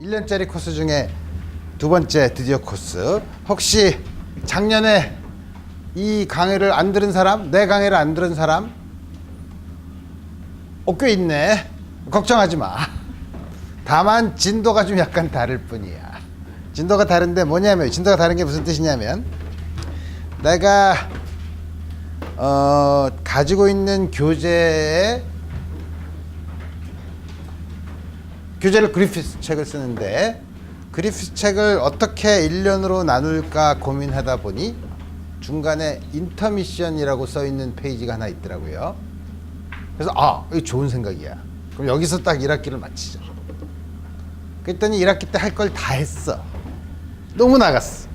1년짜리 코스 중에 두 번째 드디어 코스. 혹시 작년에 이 강의를 안 들은 사람? 내 강의를 안 들은 사람? 꽤 있네. 걱정하지 마. 다만 진도가 좀 약간 다를 뿐이야. 진도가 다른데 뭐냐면, 진도가 다른 게 무슨 뜻이냐면, 내가 가지고 있는 교재를 그리피스 책을 쓰는데, 그리피스 책을 어떻게 1년으로 나눌까 고민하다 보니 중간에 인터미션이라고 써 있는 페이지가 하나 있더라고요. 그래서 이거 좋은 생각이야. 그럼 여기서 딱 1학기를 마치자. 그랬더니 1학기 때 할 걸 다 했어. 너무 나갔어.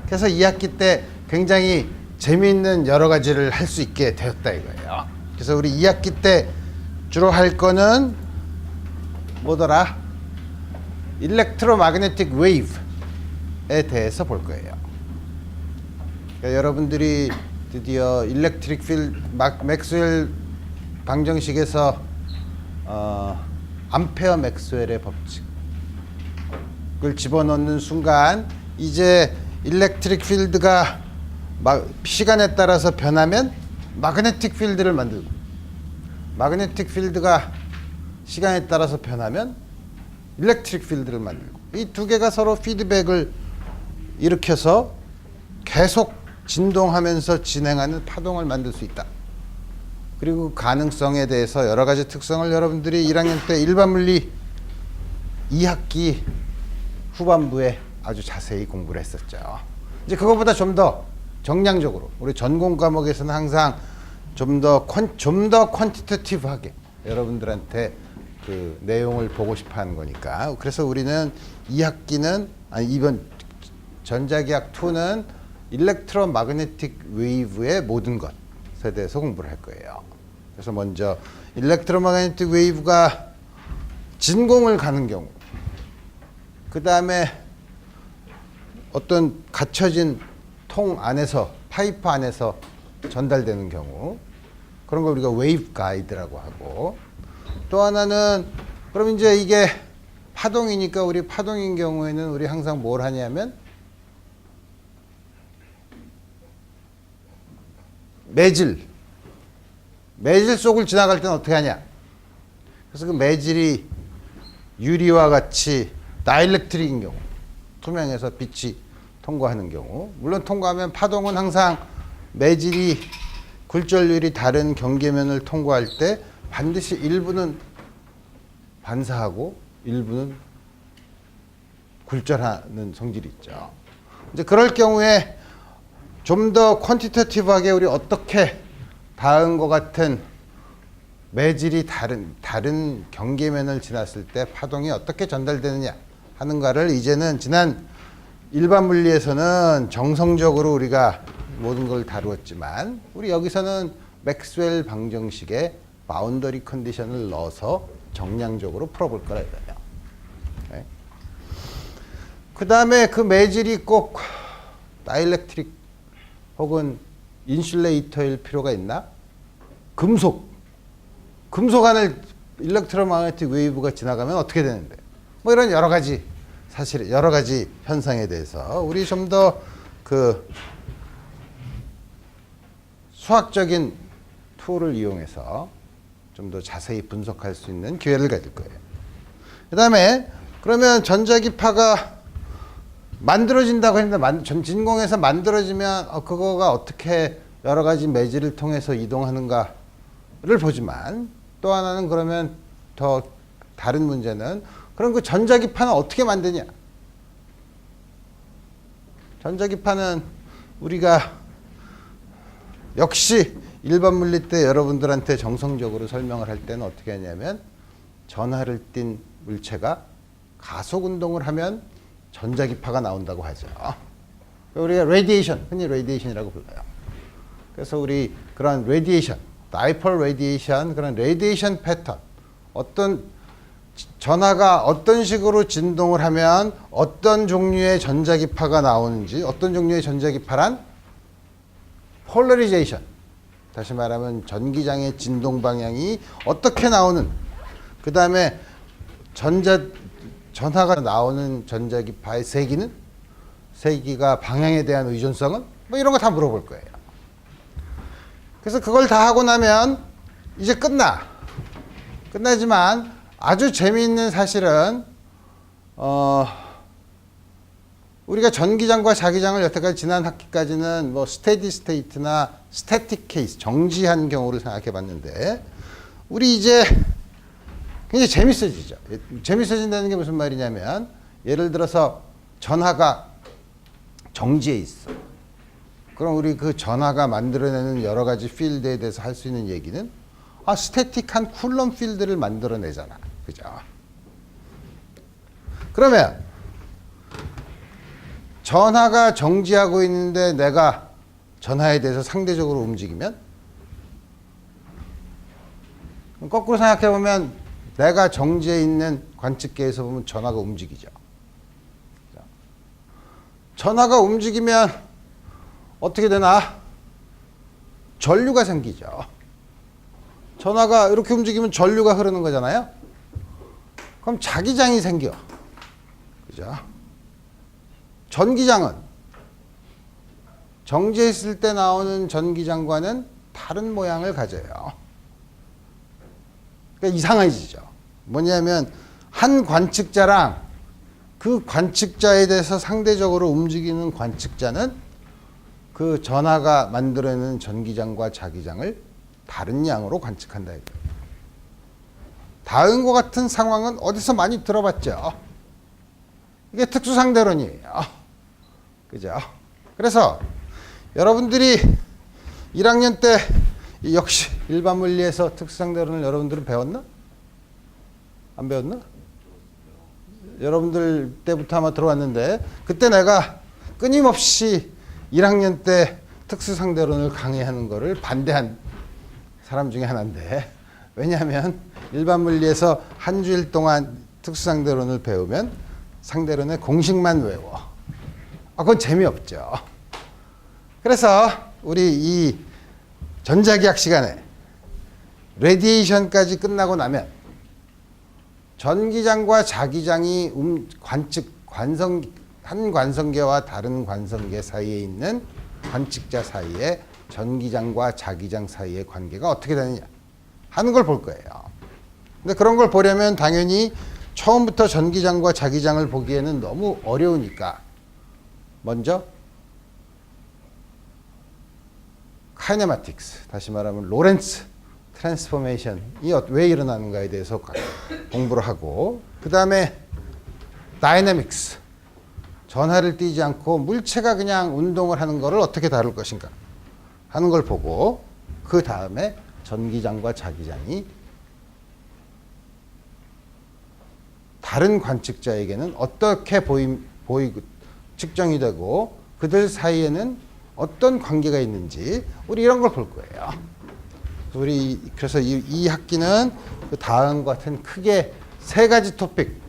그래서 2학기 때 굉장히 재미있는 여러 가지를 할 수 있게 되었다 이거예요. 그래서 우리 2학기 때 주로 할 거는 뭐더라? 일렉트로마그네틱 웨이브에 대해서 볼 거예요. 그러니까 여러분들이 드디어 일렉트릭 필드 맥스웰 방정식에서 암페어 맥스웰의 법칙을 집어넣는 순간 이제 일렉트릭 필드가 시간에 따라서 변하면 마그네틱 필드를 만들고, 마그네틱 필드가 시간에 따라서 변하면 일렉트릭 필드를 만들고, 이 두 개가 서로 피드백을 일으켜서 계속 진동하면서 진행하는 파동을 만들 수 있다. 그리고 가능성에 대해서 여러 가지 특성을 여러분들이 1학년 때 일반물리 2학기 후반부에 아주 자세히 공부를 했었죠. 이제 그거보다 좀 더 정량적으로 우리 전공 과목에서는 항상 좀 더 퀀티테티브하게 여러분들한테 그 내용을 보고 싶어 하는 거니까. 그래서 우리는 2학기는 이번 전자기학 2는 일렉트로마그네틱 웨이브의 모든 것에 대해서 공부를 할 거예요. 그래서 먼저 일렉트로마그네틱 웨이브가 진공을 가는 경우, 그 다음에 어떤 갇혀진 통 안에서, 파이프 안에서 전달되는 경우, 그런 걸 우리가 웨이브 가이드라고 하고, 또 하나는 그럼 이제 이게 파동이니까 우리 파동인 경우에는 우리 항상 뭘 하냐면 매질 속을 지나갈 때는 어떻게 하냐. 그래서 그 매질이 유리와 같이 다이렉트릭인 경우, 투명해서 빛이 통과하는 경우, 물론 통과하면 파동은 항상 매질이 굴절률이 다른 경계면을 통과할 때 반드시 일부는 반사하고 일부는 굴절하는 성질이 있죠. 이제 그럴 경우에 좀 더 퀀티테티브하게 우리 어떻게 다음과 같은 매질이 다른 경계면을 지났을 때 파동이 어떻게 전달되느냐 하는가를 이제는 지난 일반 물리에서는 정성적으로 우리가 모든 걸 다루었지만, 우리 여기서는 맥스웰 방정식에 바운더리 컨디션을 넣어서 정량적으로 풀어볼 거라 이거예요. 네. 그 다음에 그 매질이 꼭 다이렉트릭 혹은 인슐레이터일 필요가 있나? 금속 안을 일렉트로마그네틱 웨이브가 지나가면 어떻게 되는데? 뭐 이런 여러 가지 사실 여러 가지 현상에 대해서 우리 좀 더 그 수학적인 툴을 이용해서 좀 더 자세히 분석할 수 있는 기회를 가질 거예요. 그 다음에 그러면 전자기파가 만들어진다고 했는데 진공에서 만들어지면 그거가 어떻게 여러 가지 매질을 통해서 이동하는가를 보지만, 또 하나는 그러면 더 다른 문제는 그럼 그 전자기파는 어떻게 만드냐. 전자기파는 우리가 역시 일반 물리 때 여러분들한테 정성적으로 설명을 할 때는 어떻게 하냐면, 전하를 띤 물체가 가속 운동을 하면 전자기파가 나온다고 하죠. 우리가 레디에이션, 흔히 레디에이션이라고 불러요. 그래서 우리 그런 레디에이션, 다이폴 레디에이션, 그런 레디에이션 패턴, 어떤 전하가 어떤 식으로 진동을 하면 어떤 종류의 전자기파가 나오는지, 어떤 종류의 전자기파란 폴러리제이션, 다시 말하면 전기장의 진동 방향이 어떻게 나오는, 그 다음에 전하가 나오는 전자기파의 세기가 방향에 대한 의존성은 뭐 이런 거 다 물어볼 거예요. 그래서 그걸 다 하고 나면 이제 끝나지만 아주 재미있는 사실은 우리가 전기장과 자기장을 여태까지 지난 학기까지는 뭐 스테디 스테이트나 스태틱 케이스, 정지한 경우를 생각해 봤는데 우리 이제 굉장히 재밌어지죠. 재밌어진다는 게 무슨 말이냐면 예를 들어서 전하가 정지해 있어. 그럼 우리 그 전하가 만들어내는 여러 가지 필드에 대해서 할 수 있는 얘기는 스태틱한 쿨럼 필드를 만들어내잖아. 그죠? 그러면 전하가 정지하고 있는데 내가 전하에 대해서 상대적으로 움직이면 거꾸로 생각해 보면 내가 정지해 있는 관측계에서 보면 전하가 움직이죠. 전하가 움직이면 어떻게 되나? 전류가 생기죠. 전하가 이렇게 움직이면 전류가 흐르는 거잖아요. 그럼 자기장이 생겨. 그죠? 전기장은 정지했을 때 나오는 전기장과는 다른 모양을 가져요. 그러니까 이상해지죠. 뭐냐면 한 관측자랑 그 관측자에 대해서 상대적으로 움직이는 관측자는 그 전하가 만들어내는 전기장과 자기장을 다른 양으로 관측한다. 다음과 같은 상황은 어디서 많이 들어봤죠. 이게 특수상대론이에요. 그죠? 그래서 여러분들이 1학년 때 역시 일반 물리에서 특수상대론을 여러분들은 배웠나? 안 배웠나? 여러분들 때부터 아마 들어왔는데 그때 내가 끊임없이 1학년 때 특수상대론을 강의하는 거를 반대한 사람 중에 하나인데 왜냐하면 일반 물리에서 한 주일 동안 특수상대론을 배우면 상대론의 공식만 외워. 그건 재미없죠. 그래서 우리 이 전자기학 시간에 레디에이션까지 끝나고 나면 전기장과 자기장이 한 관성계와 다른 관성계 사이에 있는 관측자 사이에 전기장과 자기장 사이의 관계가 어떻게 되느냐 하는 걸 볼 거예요. 근데 그런 걸 보려면 당연히 처음부터 전기장과 자기장을 보기에는 너무 어려우니까 먼저 카이네마틱스, 다시 말하면 로렌츠 트랜스포메이션이 왜 일어나는가에 대해서 공부를 하고 그 다음에 다이내믹스, 전하를 띄지 않고 물체가 그냥 운동을 하는 것을 어떻게 다룰 것인가 하는 걸 보고 그 다음에 전기장과 자기장이 다른 관측자에게는 어떻게 보이고 측정이 되고 그들 사이에는 어떤 관계가 있는지 우리 이런 걸 볼 거예요. 그래서 이 학기는 그 다음과 같은 크게 세 가지 토픽,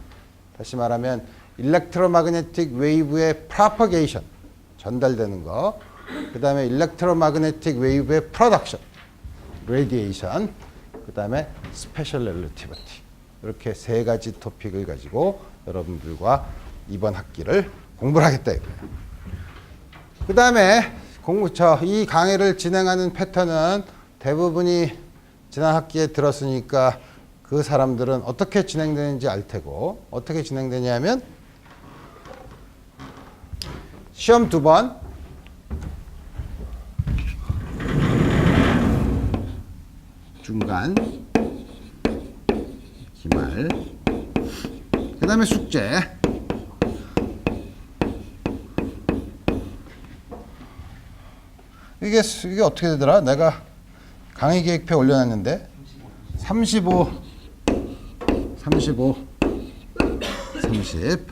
다시 말하면 일렉트로마그네틱 웨이브의 프로퍼게이션, 전달되는 거, 그 다음에 일렉트로마그네틱 웨이브의 프로덕션, 레디에이션, 그 다음에 스페셜 렐러티비티, 이렇게 세 가지 토픽을 가지고 여러분들과 이번 학기를 공부를 하겠다 이거예요. 그 다음에 이 강의를 진행하는 패턴은 대부분이 지난 학기에 들었으니까 그 사람들은 어떻게 진행되는지 알 테고, 어떻게 진행되냐면 시험 2번, 중간, 기말, 그 다음에 숙제. 이게 어떻게 되더라? 내가 강의 계획표에 올려놨는데 35, 30.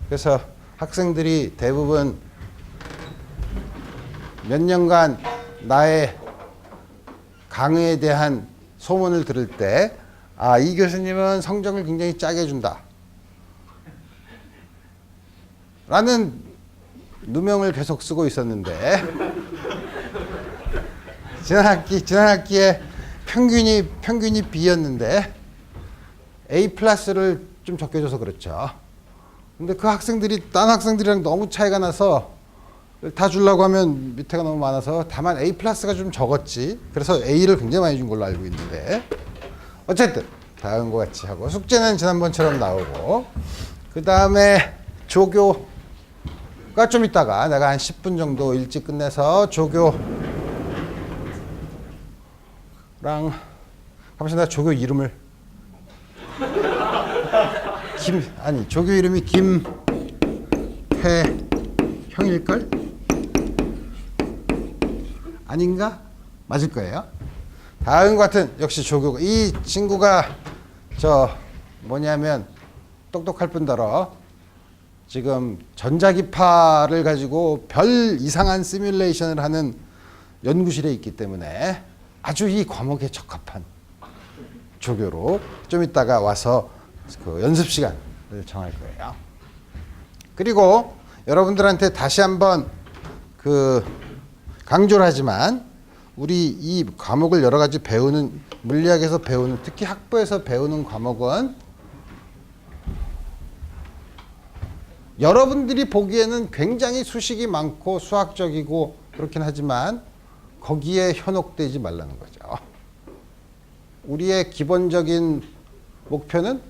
그래서 학생들이 대부분 몇 년간 나의 강의에 대한 소문을 들을 때, 이 교수님은 성적을 굉장히 짜게 준다 라는 누명을 계속 쓰고 있었는데 지난 학기에 평균이 B였는데 A 플러스를 좀 적게 줘서 그렇죠. 근데 그 학생들이 딴 학생들이랑 너무 차이가 나서 다 주려고 하면 밑에가 너무 많아서 다만 A 플러스가 좀 적었지. 그래서 A를 굉장히 많이 준 걸로 알고 있는데 어쨌든 다음과 같이 하고 숙제는 지난번처럼 나오고 그 다음에 조교가 좀 있다가 내가 한 10분 정도 일찍 끝내서 조교랑 하면서 내가 조교 이름을 조교 이름이 김혜형일걸? 아닌가? 맞을 거예요. 다음과 같은 역시 조교. 이 친구가 뭐냐면 똑똑할 뿐더러 지금 전자기파를 가지고 별 이상한 시뮬레이션을 하는 연구실에 있기 때문에 아주 이 과목에 적합한 조교로 좀 이따가 와서 그 연습 시간을 정할 거예요. 그리고 여러분들한테 다시 한번 강조를 하지만 우리 이 과목을 여러 가지 배우는 물리학에서 배우는 특히 학부에서 배우는 과목은 여러분들이 보기에는 굉장히 수식이 많고 수학적이고 그렇긴 하지만 거기에 현혹되지 말라는 거죠. 우리의 기본적인 목표는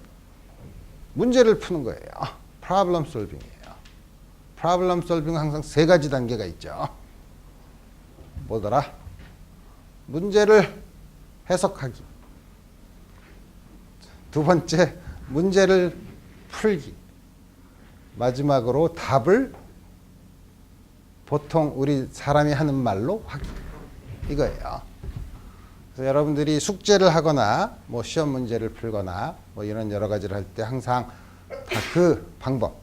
문제를 푸는 거예요. 프로블럼 솔빙이에요. 프로블럼 솔빙은 항상 세 가지 단계가 있죠. 뭐더라? 문제를 해석하기. 두 번째, 문제를 풀기. 마지막으로 답을 보통 우리 사람이 하는 말로 하기. 이거예요. 그래서 여러분들이 숙제를 하거나 뭐 시험 문제를 풀거나 뭐 이런 여러 가지를 할 때 항상 다 그 방법.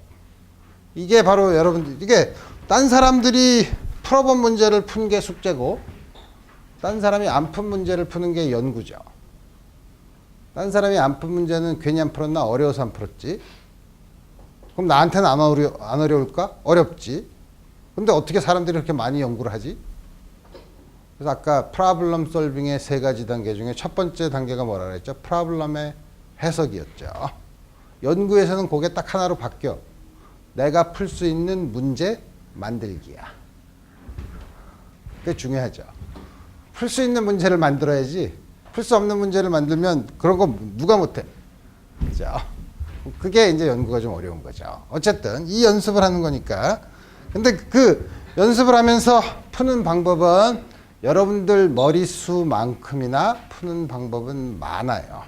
이게 바로 이게 딴 사람들이 풀어본 문제를 푼 게 숙제고 딴 사람이 안 푼 문제를 푸는 게 연구죠. 딴 사람이 안 푼 문제는 괜히 안 풀었나? 어려워서 안 풀었지. 그럼 나한테는 안 어려울까? 어렵지. 근데 어떻게 사람들이 그렇게 많이 연구를 하지? 그래서 아까 프로블럼 솔빙의 세 가지 단계 중에 첫 번째 단계가 뭐라 그랬죠? 프로블럼의 해석이었죠. 연구에서는 그게 딱 하나로 바뀌어. 내가 풀 수 있는 문제 만들기야. 그게 중요하죠. 풀 수 있는 문제를 만들어야지. 풀 수 없는 문제를 만들면 그런 거 누가 못해. 그죠? 그게 이제 연구가 좀 어려운 거죠. 어쨌든 이 연습을 하는 거니까. 근데 그 연습을 하면서 푸는 방법은 여러분들 머릿수만큼이나 푸는 방법은 많아요.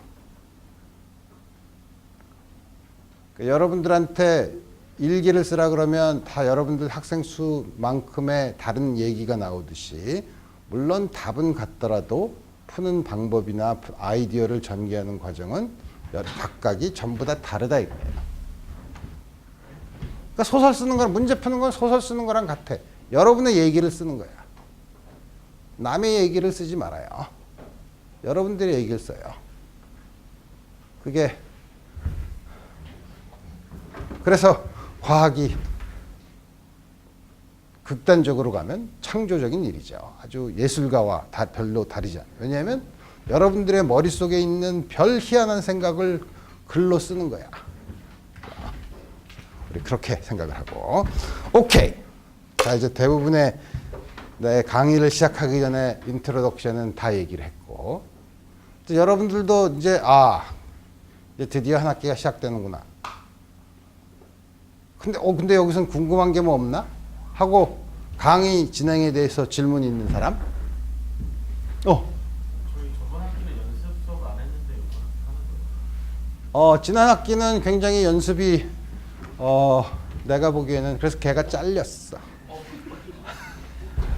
여러분들한테 일기를 쓰라 그러면 다 여러분들 학생 수만큼의 다른 얘기가 나오듯이 물론 답은 같더라도 푸는 방법이나 아이디어를 전개하는 과정은 각각이 전부 다 다르다 이거예요. 그러니까 소설 쓰는 거랑 문제 푸는 건 소설 쓰는 거랑 같아. 여러분의 얘기를 쓰는 거야. 남의 얘기를 쓰지 말아요. 여러분들의 얘기를 써요. 그게 그래서 과학이 극단적으로 가면 창조적인 일이죠. 아주 예술가와 별로 다르지 않아요. 왜냐하면 여러분들의 머릿속에 있는 별 희한한 생각을 글로 쓰는 거야. 우리 그렇게 생각을 하고. 오케이. 자, 이제 대부분의 내 강의를 시작하기 전에 인트로덕션은 다 얘기를 했고. 여러분들도 이제 드디어 한 학기가 시작되는구나. 근데 여기선 궁금한 게 뭐 없나? 하고 강의 진행에 대해서 질문 있는 사람? 저희 저번 학기는 연습 수업 안 했는데 이번 학기 하는 거예요? 지난 학기는 굉장히 연습이 내가 보기에는 그래서 걔가 잘렸어.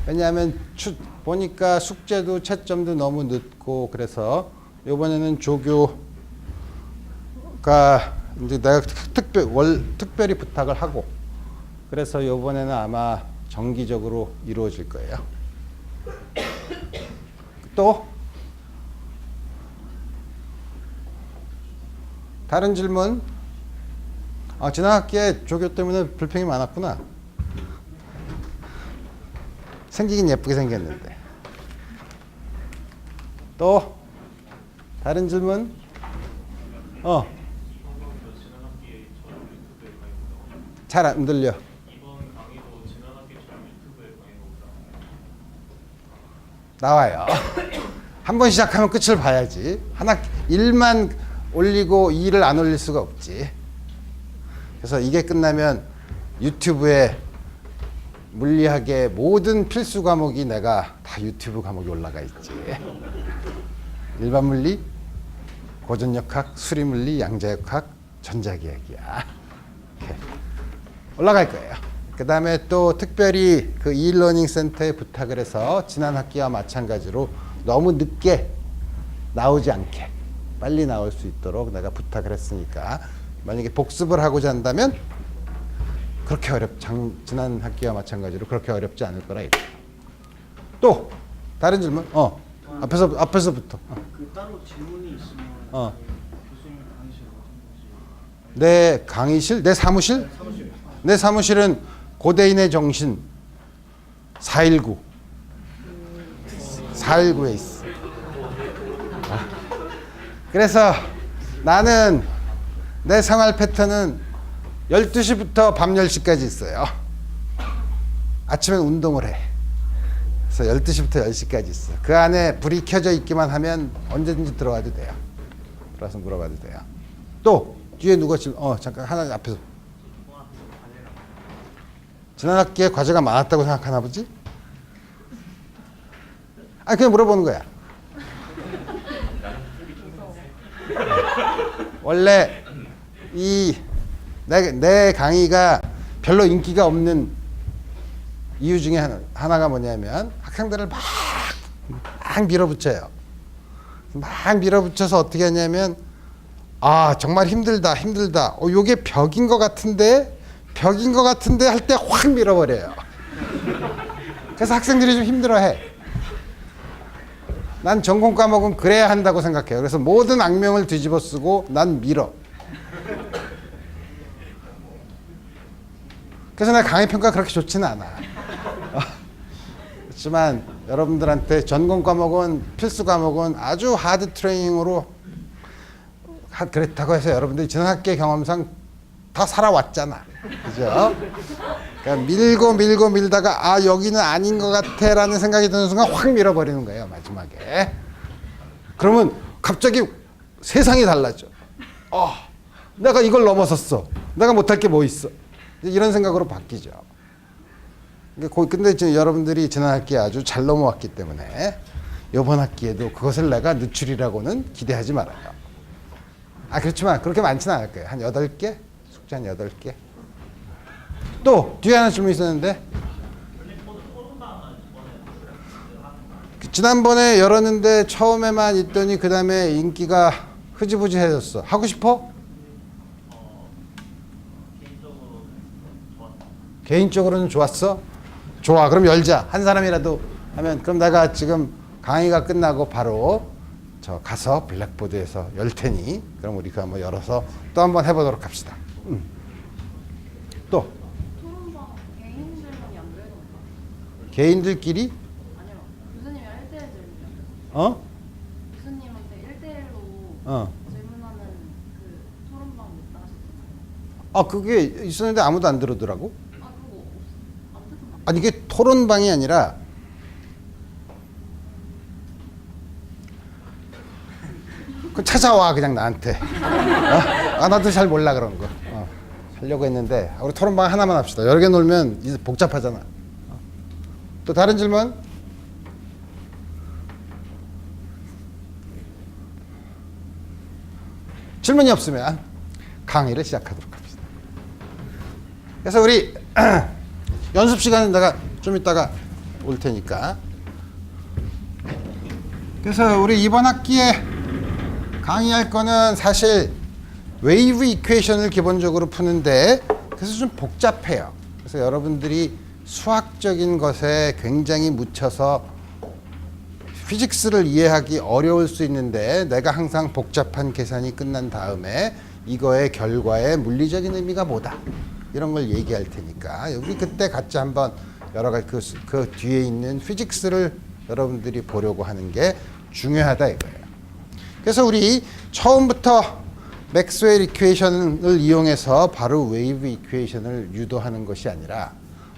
왜냐하면 보니까 숙제도 채점도 너무 늦고 그래서 이번에는 조교가 이제 내가 특별히 부탁을 하고 그래서 이번에는 아마 정기적으로 이루어질 거예요. 또 다른 질문? 지난 학기에 조교 때문에 불평이 많았구나. 생기긴 예쁘게 생겼는데. 또 다른 질문? 성범이도 지난 학기에 처럼 유튜브에 가입했다고. 잘 안 들려. 이번 강의도 지난 학기처럼 유튜브에 가입했다. 나와요. 한 번 시작하면 끝을 봐야지. 하나 1만 올리고 2를 안 올릴 수가 없지. 그래서 이게 끝나면 유튜브에 물리학의 모든 필수 과목이 내가 다 유튜브 과목이 올라가 있지. 일반 물리, 고전역학, 수리물리, 양자역학, 전자기학이야. 이렇게 올라갈 거예요. 그 다음에 또 특별히 그 이러닝 센터에 부탁을 해서 지난 학기와 마찬가지로 너무 늦게 나오지 않게 빨리 나올 수 있도록 내가 부탁을 했으니까 만약에 복습을 하고자 한다면 그렇게 지난 학기와 마찬가지로 그렇게 어렵지 않을 거라 이거예요. 또 다른 질문? 앞에서부터. 그 따로 질문이 있으면 교수님 강의실 어떤 곳이? 내 강의실? 내 사무실? 내 사무실은 고대인의 정신 419에 있어. 그래서 나는 내 생활 패턴은 12시부터 밤 10시까지 있어요. 아침엔 운동을 해. 그래서 12시부터 10시까지 있어. 그 안에 불이 켜져 있기만 하면 언제든지 들어와도 돼요. 들어와서 물어봐도 돼요. 또 뒤에 누가 잠깐 하나 앞에서. 지난 학기에 과제가 많았다고 생각하나 보지? 그냥 물어보는 거야. 원래 내 강의가 별로 인기가 없는 이유 중에 하나가 뭐냐면 학생들을 막 밀어붙여요. 막 밀어붙여서 어떻게 하냐면 정말 힘들다. 요게 벽인 것 같은데 할 때 확 밀어버려요. 그래서 학생들이 좀 힘들어해. 난 전공 과목은 그래야 한다고 생각해요. 그래서 모든 악명을 뒤집어 쓰고 난 밀어. 그래서 내 강의 평가 그렇게 좋지는 않아. 그렇지만 여러분들한테 전공 과목은 필수 과목은 아주 하드 트레이닝으로 그렇다고 해서 여러분들이 지난 학기의 경험상 다 살아왔잖아. 그죠? 그러니까 밀다가 여기는 아닌 것 같아 라는 생각이 드는 순간 확 밀어버리는 거예요. 마지막에. 그러면 갑자기 세상이 달라져. 내가 이걸 넘어섰어. 내가 못할 게 뭐 있어. 이런 생각으로 바뀌죠. 근데 지금 여러분들이 지난 학기에 아주 잘 넘어왔기 때문에 이번 학기에도 그것을 내가 늦추리라고는 기대하지 말아요. 그렇지만 그렇게 많지는 않을 거예요. 한 8개? 숙제 한 8개? 또 뒤에 하나 질문 있었는데 지난번에 열었는데 처음에만 있더니 그 다음에 인기가 흐지부지해졌어. 하고 싶어? 개인적으로는 좋았어? 좋아. 그럼 열자. 한 사람이라도 하면 그럼 내가 지금 강의가 끝나고 바로 저 가서 블랙보드에서 열 테니 그럼 우리 그 한번 열어서 또 한번 해보도록 합시다. 또 토론방 개인들만이 안 되는 건가? 개인들끼리? 아니요. 교수님이랑 1대1 질문이요. 교수님한테 1대1로 질문하는 그 토론방 있다 하셨잖아요. 그게 있었는데 아무도 안 들어오더라고. 그거 안 듣는 아니 이게 토론방이 아니라 그 찾아와 그냥 나한테. 나도 잘 몰라 그런 거. 하려고 했는데 우리 토론방 하나만 합시다. 여러 개 놀면 이제 복잡하잖아. 또 다른 질문? 질문이 없으면 강의를 시작하도록 합시다. 그래서 우리 연습 시간은 내가 좀 이따가 올 테니까. 그래서 우리 이번 학기에 강의할 거는 사실 웨이브 이퀘이션을 기본적으로 푸는데 그래서 좀 복잡해요. 그래서 여러분들이 수학적인 것에 굉장히 묻혀서 피직스를 이해하기 어려울 수 있는데 내가 항상 복잡한 계산이 끝난 다음에 이거의 결과의 물리적인 의미가 뭐다 이런 걸 얘기할 테니까 우리 그때 같이 한번 여러 가지 그 뒤에 있는 피직스를 여러분들이 보려고 하는 게 중요하다 이거예요. 그래서 우리 처음부터 맥스웰 이퀘이션을 이용해서 바로 웨이브 이퀘이션을 유도하는 것이 아니라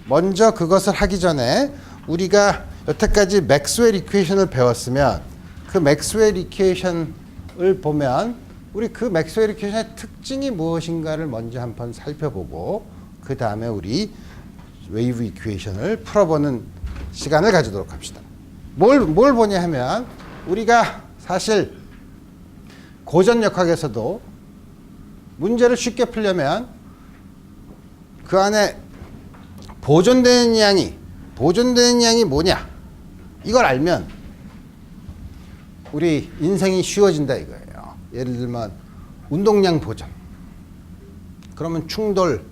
먼저 그것을 하기 전에 우리가 여태까지 맥스웰 이퀘이션을 배웠으면 그 맥스웰 이퀘이션을 보면 우리 그 맥스웰 이퀘이션의 특징이 무엇인가를 먼저 한번 살펴보고 그 다음에 우리 웨이브 이퀘이션을 풀어보는 시간을 가지도록 합시다. 뭘 보냐 하면 우리가 사실 고전역학에서도 문제를 쉽게 풀려면 그 안에 보존되는 양이 뭐냐 이걸 알면 우리 인생이 쉬워진다 이거예요. 예를 들면 운동량 보존. 그러면 충돌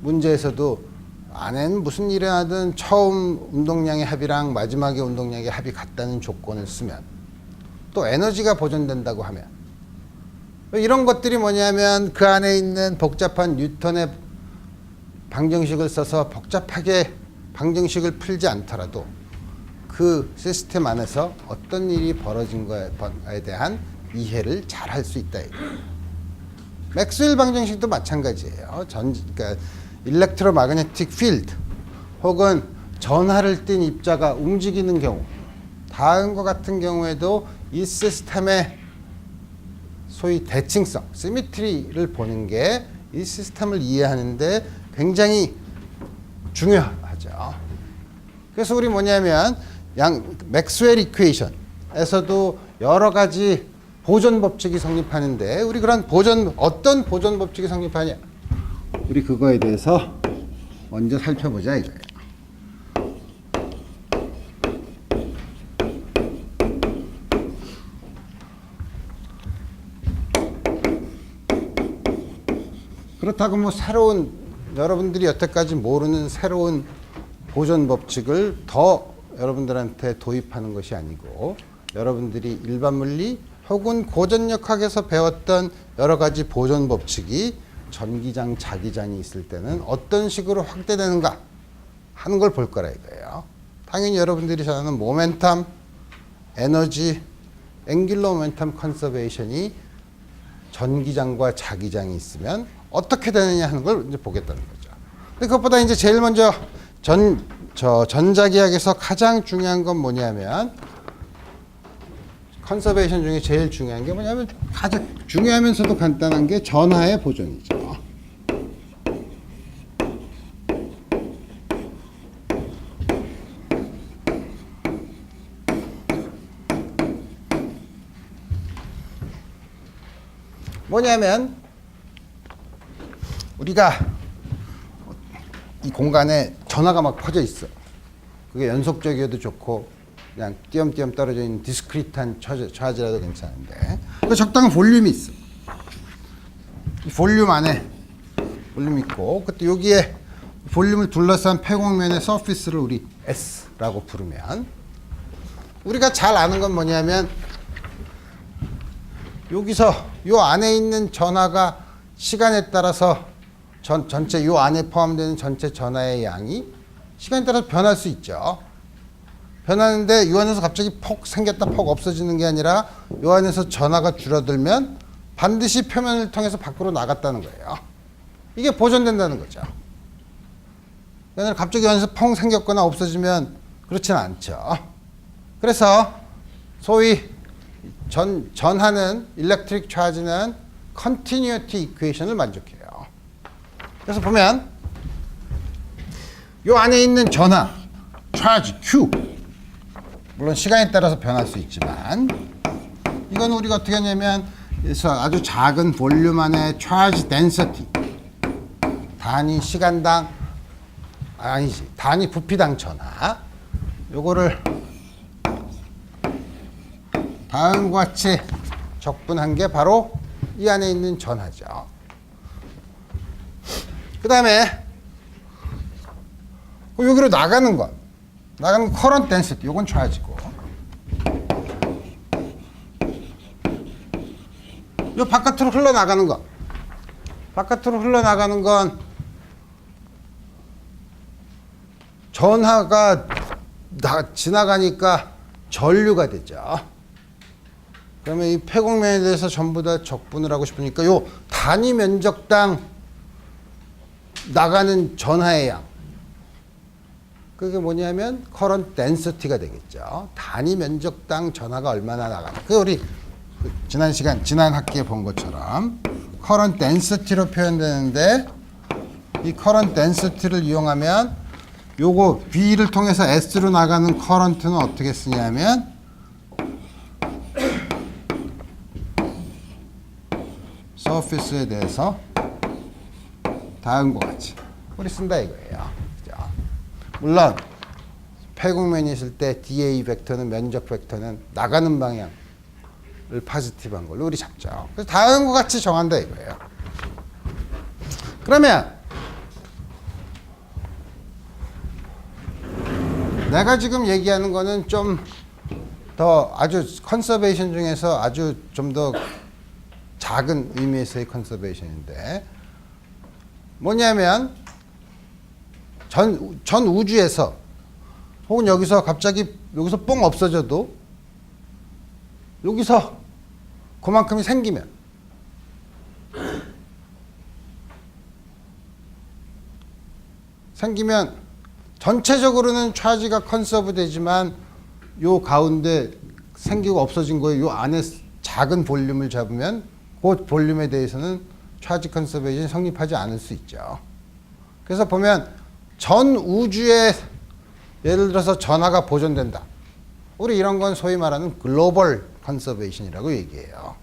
문제에서도 안에는 무슨 일이 하든 처음 운동량의 합이랑 마지막에 운동량의 합이 같다는 조건을 쓰면 또 에너지가 보존된다고 하면 이런 것들이 뭐냐면 그 안에 있는 복잡한 뉴턴의 방정식을 써서 복잡하게 방정식을 풀지 않더라도 그 시스템 안에서 어떤 일이 벌어진 거에 대한 이해를 잘 할 수 있다. 맥스웰 방정식도 마찬가지예요. 그러니까 일렉트로마그네틱 필드 혹은 전하를 띤 입자가 움직이는 경우 다음과 같은 경우에도 이 시스템의 소위 대칭성, 시미트리를 보는 게 이 시스템을 이해하는데 굉장히 중요하죠. 그래서 우리 뭐냐면 맥스웰 이퀘이션에서도 여러 가지 보존 법칙이 성립하는데 우리 그런 어떤 보존 법칙이 성립하냐? 우리 그거에 대해서 먼저 살펴보자 이거예요. 그렇다고 뭐 새로운 여러분들이 여태까지 모르는 새로운 보존 법칙을 더 여러분들한테 도입하는 것이 아니고 여러분들이 일반 물리 혹은 고전역학에서 배웠던 여러 가지 보존 법칙이 전기장, 자기장이 있을 때는 어떤 식으로 확대되는가 하는 걸 볼 거라 이거예요. 당연히 여러분들이 잘 아는 모멘텀, 에너지, 앵귤러 모멘텀 컨서베이션이 전기장과 자기장이 있으면 어떻게 되느냐 하는 걸 이제 보겠다는 거죠. 근데 그것보다 이제 제일 먼저 전자기학에서 가장 중요한 건 뭐냐면 컨서베이션 중에 제일 중요한 게 뭐냐면 가장 중요하면서도 간단한 게 전하의 보존이죠. 뭐냐면 우리가 이 공간에 전하가 막 퍼져 있어. 그게 연속적이어도 좋고 그냥 띄엄띄엄 떨어져 있는 디스크리트한 차지라도 괜찮은데 그 적당한 볼륨이 있어. 이 볼륨 안에 볼륨이 있고 그때 여기에 볼륨을 둘러싼 폐곡면의 서피스를 우리 S라고 부르면 우리가 잘 아는 건 뭐냐면 여기서 요 안에 있는 전하가 시간에 따라서 전체 요 안에 포함되는 전체 전하의 양이 시간에 따라서 변할 수 있죠. 변하는데 요 안에서 갑자기 폭 생겼다 폭 없어지는 게 아니라 요 안에서 전하가 줄어들면 반드시 표면을 통해서 밖으로 나갔다는 거예요. 이게 보존된다는 거죠. 그러니까 갑자기 요 안에서 펑 생겼거나 없어지면 그렇지는 않죠. 그래서 소위 전하는 일렉트릭 차지는 컨티뉴어티 이퀘이션을 만족해요. 그래서 보면 요 안에 있는 전하, 차지, Q 물론 시간에 따라서 변할 수 있지만 이건 우리가 어떻게 하냐면 그래서 아주 작은 볼륨 안에 차지 덴서티 단위 시간당 아니지 단위 부피당 전하 요거를 다음과 같이 적분한 게 바로 이 안에 있는 전하죠. 그 다음에 여기로 나가는 것 커런트 덴시티 요건 차지고 요 바깥으로 흘러나가는 건 전하가 지나가니까 전류가 되죠. 그러면 이 폐곡면에 대해서 전부 다 적분을 하고 싶으니까 요 단위 면적당 나가는 전하의 양. 그게 뭐냐면 current density가 되겠죠. 단위 면적당 전하가 얼마나 나가나. 그 우리 지난 학기에 본 것처럼 current density로 표현되는데 이 current density를 이용하면 요거 V를 통해서 S로 나가는 current는 어떻게 쓰냐면 서피스에 대해서 다음과 같이 우리 쓴다 이거예요. 그죠? 물론 폐곡면이 있을 때 dA 벡터는 면적 벡터는 나가는 방향을 포지티브한 걸로 우리 잡죠. 그래서 다음과 같이 정한다 이거예요. 그러면 내가 지금 얘기하는 거는 좀 더 아주 컨서베이션 중에서 아주 좀 더 작은 의미에서의 컨서베이션인데 뭐냐면 전 우주에서 혹은 여기서 갑자기 여기서 뽕 없어져도 여기서 그만큼이 생기면 전체적으로는 차지가 컨서브 되지만 요 가운데 생기고 없어진 거에 요 안에 작은 볼륨을 잡으면 그 볼륨에 대해서는 차지 컨서베이션이 성립하지 않을 수 있죠. 그래서 보면 전 우주에 예를 들어서 전하가 보존된다. 우리 이런 건 소위 말하는 글로벌 컨서베이션이라고 얘기해요.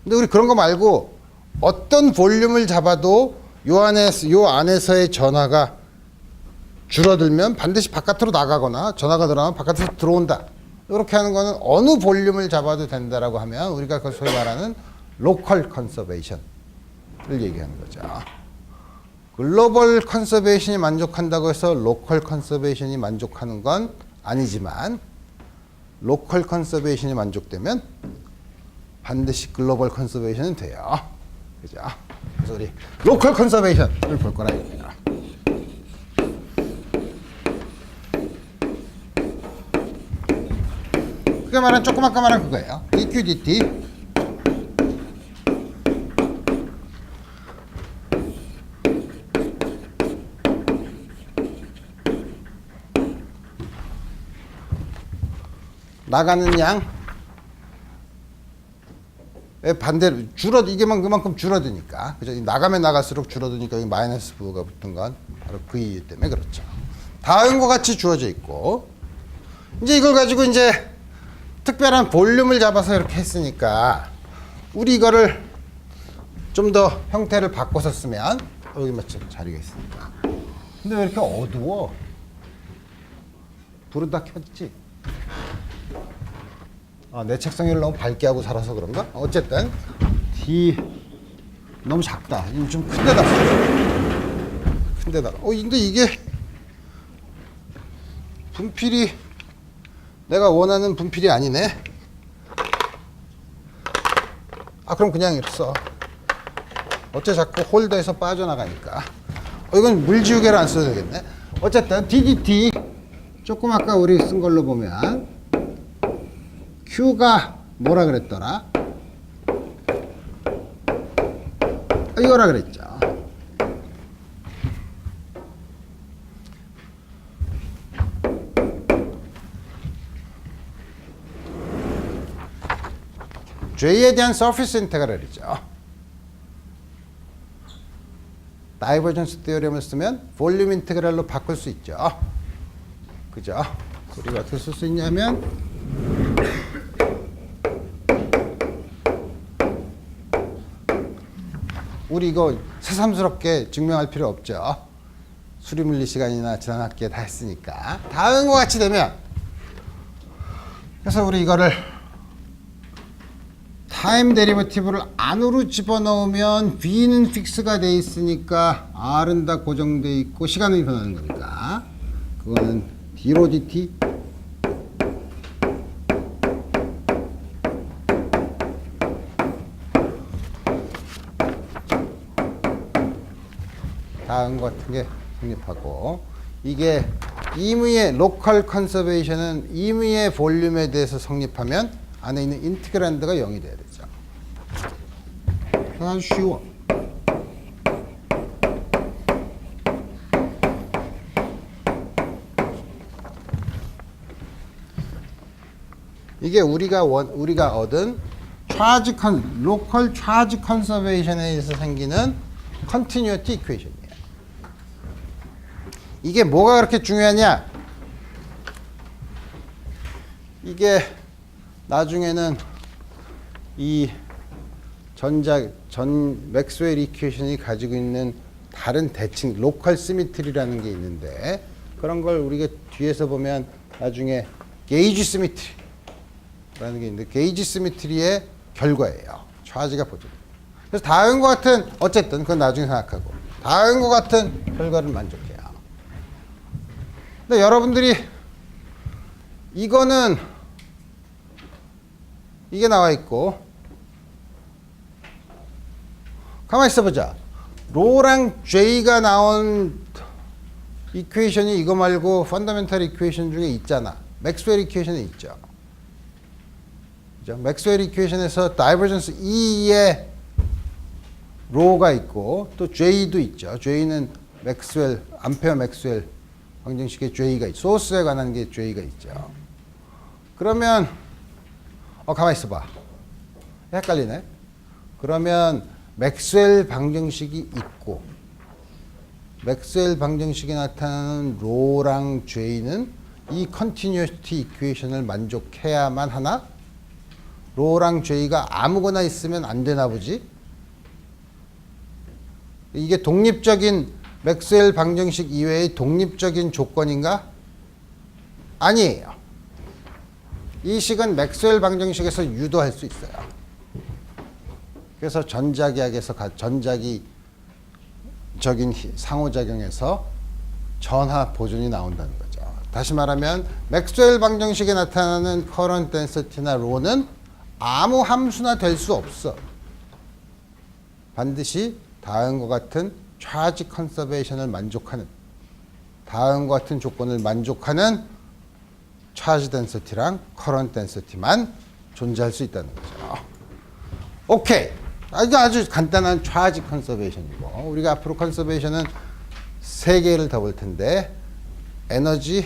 근데 우리 그런 거 말고 어떤 볼륨을 잡아도 요 안에서의 전하가 줄어들면 반드시 바깥으로 나가거나 전하가 들어가면 바깥에서 들어온다. 이렇게 하는 거는 어느 볼륨을 잡아도 된다라고 하면 우리가 그 소위 말하는 로컬 컨서베이션을 얘기하는 거죠. 글로벌 컨서베이션이 만족한다고 해서 로컬 컨서베이션이 만족하는 건 아니지만 로컬 컨서베이션이 만족되면 반드시 글로벌 컨서베이션은 돼요. 그죠? 그래서 우리 로컬 컨서베이션을 볼 거라 이거예요. 그게 말한 조그맣게 말한 그거예요. EQDT. 나가는 양 반대로 그만큼 줄어드니까 그죠? 나가면 나갈수록 줄어드니까 여기 마이너스 부호가 붙은 건 바로 그 이유 때문에 그렇죠. 다음과 같이 주어져 있고 이제 이걸 가지고 이제 특별한 볼륨을 잡아서 이렇게 했으니까 우리 이거를 좀 더 형태를 바꿔서 쓰면 여기 마침 자리가 있으니까. 근데 왜 이렇게 어두워? 불은 다 켰지? 내 책상을 너무 밝게 하고 살아서 그런가? 어쨌든 D 너무 작다. 좀 큰 데다 써. 큰 데다. 근데 이게 분필이 내가 원하는 분필이 아니네. 그럼 그냥 이렇게 써. 어째 자꾸 홀더에서 빠져나가니까. 이건 물지우개를 안 써도 되겠네. 어쨌든 DDT 조금 아까 우리 쓴 걸로 보면 Q가 뭐라 그랬더라? 이거라 그랬죠. J에 대한 서피스 인테그럴이죠. 다이버전스 티어리엄을 쓰면 볼륨 인테그럴로 바꿀 수 있죠. 그죠? 우리가 어떻게 쓸 수 있냐면 우리 이거 새삼스럽게 증명할 필요 없죠. 수리물리 시간이나 지난 학기에 다 했으니까. 다음과 같이 되면 그래서 우리 이거를 타임 데리버티브를 안으로 집어넣으면 V는 픽스가 돼 있으니까 R은 다 고정돼 있고 시간은 변하는 거니까 그거는 D로 DT 다음 같은 게 성립하고 이게 임의의 로컬 컨서베이션은 임의의 볼륨에 대해서 성립하면 안에 있는 인티그란드가 0이 돼야 되죠. 아주 쉬워. 이게 우리가 얻은 로컬 차지 컨서베이션에 의해서 생기는 컨티뉴어티 이퀘이션이에요. 이게 뭐가 그렇게 중요하냐? 이게 나중에는 이 전 맥스웰 이퀘이션이 가지고 있는 다른 대칭 로컬 시미트리라는 게 있는데, 그런 걸 우리가 뒤에서 보면 나중에 게이지 시미트리라는 게 있는데, 게이지 시미트리의 결과예요. 차지가 보존. 그래서 다음과 같은, 어쨌든 그건 나중에 생각하고, 다음과 같은 결과를 만족해요. 근데 여러분들이 이거는 이게 나와 있고, 가만히 있어보자. 로랑 J가 나온 이퀘이션이 이거 말고 펀더멘탈 이퀘이션 중에 있잖아. 맥스웰 이퀘이션에 있죠. 그죠? 맥스웰 이퀘이션에서 다이버전스 E의 로가 있고 또 J도 있죠. J는 맥스웰, 암페어 맥스웰 방정식에 J가 있죠. 소스에 관한 게 J가 있죠. 그러면 가만히 있어봐. 헷갈리네. 그러면 맥스웰 방정식이 있고 맥스웰 방정식에 나타나는 로랑 J는 이 컨티뉴어티 이퀘이션을 만족해야만 하나? 로랑 J가 아무거나 있으면 안 되나 보지? 이게 독립적인 맥스웰 방정식 이외의 독립적인 조건인가? 아니에요. 이 식은 맥스웰 방정식에서 유도할 수 있어요. 그래서 전자기학에서 전자기적인 상호작용에서 전하 보존이 나온다는 거죠. 다시 말하면 맥스웰 방정식에 나타나는 커런트 덴시티나 로는 아무 함수나 될 수 없어. 반드시 다음과 같은 차지 컨서베이션을 만족하는, 다음과 같은 조건을 만족하는 차지 덴시티랑 커런트 덴시티만 존재할 수 있다는 거죠. 오케이. 이거 아주 간단한 차지 컨서베이션이고, 우리가 앞으로 컨서베이션은 3개를 더 볼 텐데, 에너지,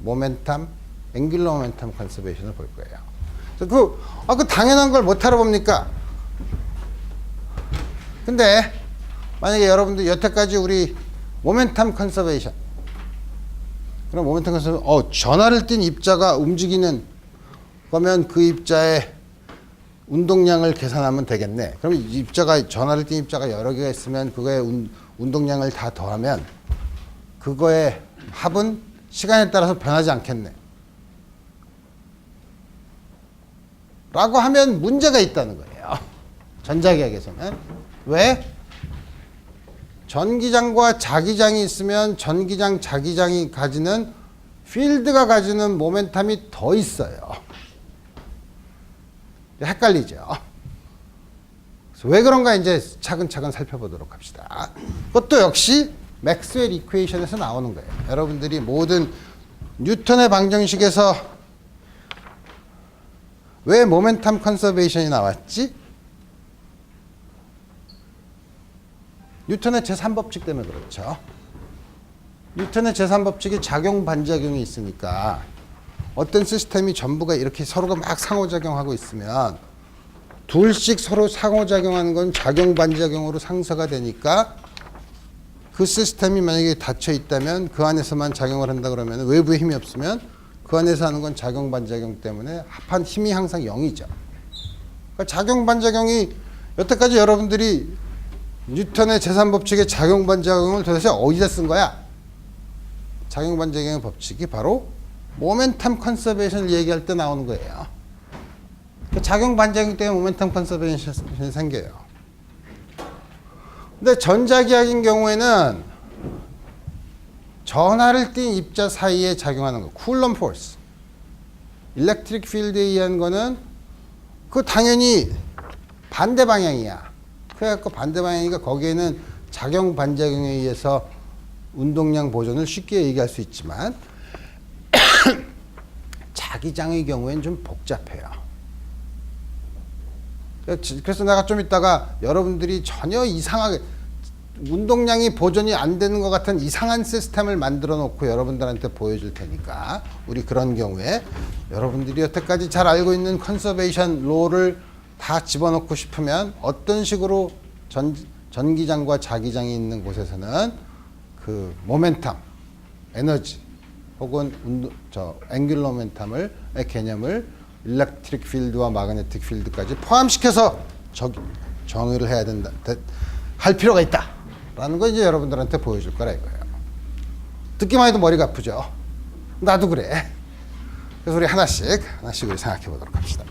모멘텀, 앵귤러 모멘텀 컨서베이션을 볼 거예요. 그 당연한 걸 못 알아봅니까? 근데 만약에 여러분들 여태까지 우리 모멘텀 컨서베이션, 그럼 모멘텀 컨서베이션, 전하를 띈 입자가 움직이는 거면 그 입자의 운동량을 계산하면 되겠네. 그럼 전하를 띈 입자가 여러 개가 있으면 그거의 운동량을 다 더하면 그거의 합은 시간에 따라서 변하지 않겠네. 라고 하면 문제가 있다는 거예요. 전자기학에서는. 왜? 전기장과 자기장이 있으면 전기장, 자기장이 가지는 필드가 가지는 모멘텀이 더 있어요. 헷갈리죠. 그래서 왜 그런가 이제 차근차근 살펴보도록 합시다. 그것도 역시 맥스웰 이퀘이션에서 나오는 거예요. 여러분들이 모든 뉴턴의 방정식에서 왜 모멘텀 컨서베이션이 나왔지? 뉴턴의 제3법칙 때문에 그렇죠. 뉴턴의 제3법칙이 작용 반작용이 있으니까 어떤 시스템이 전부가 이렇게 서로가 막 상호작용하고 있으면 둘씩 서로 상호작용하는 건 작용 반작용으로 상쇄가 되니까 그 시스템이 만약에 닫혀 있다면 그 안에서만 작용을 한다 그러면 외부에 힘이 없으면 그 안에서 하는 건 작용 반작용 때문에 합한 힘이 항상 0이죠. 그러니까 작용 반작용이 여태까지 여러분들이 뉴턴의 제3법칙의 작용 반작용을 도대체 어디다 쓴 거야? 작용 반작용의 법칙이 바로 모멘텀 컨서베이션을 얘기할 때 나오는 거예요. 작용 반작용 때문에 모멘텀 컨서베이션이 생겨요. 근데 전자기학인 경우에는 전하를 띤 입자 사이에 작용하는 거, 쿨럼 포스, 일렉트릭 필드에 의한 거는 그 당연히 반대 방향이야. 그래갖고 반대 방향이니까 거기에는 작용 반작용에 의해서 운동량 보존을 쉽게 얘기할 수 있지만 자기장의 경우에는 좀 복잡해요. 그래서 내가 좀 이따가 여러분들이 전혀 이상하게 운동량이 보존이 안 되는 것 같은 이상한 시스템을 만들어 놓고 여러분들한테 보여줄 테니까 우리 그런 경우에 여러분들이 여태까지 잘 알고 있는 컨서베이션 로를 다 집어넣고 싶으면 어떤 식으로 전기장과 자기장이 있는 곳에서는 그 모멘텀, 에너지 혹은 앵귤러 모멘텀의 개념을 일렉트릭 필드와 마그네틱 필드까지 포함시켜서 정의를 해야 된다, 할 필요가 있다 라는 거 이제 여러분들한테 보여줄 거라 이거예요. 듣기만 해도 머리가 아프죠. 나도 그래. 그래서 우리 하나씩 우리 생각해 보도록 합시다.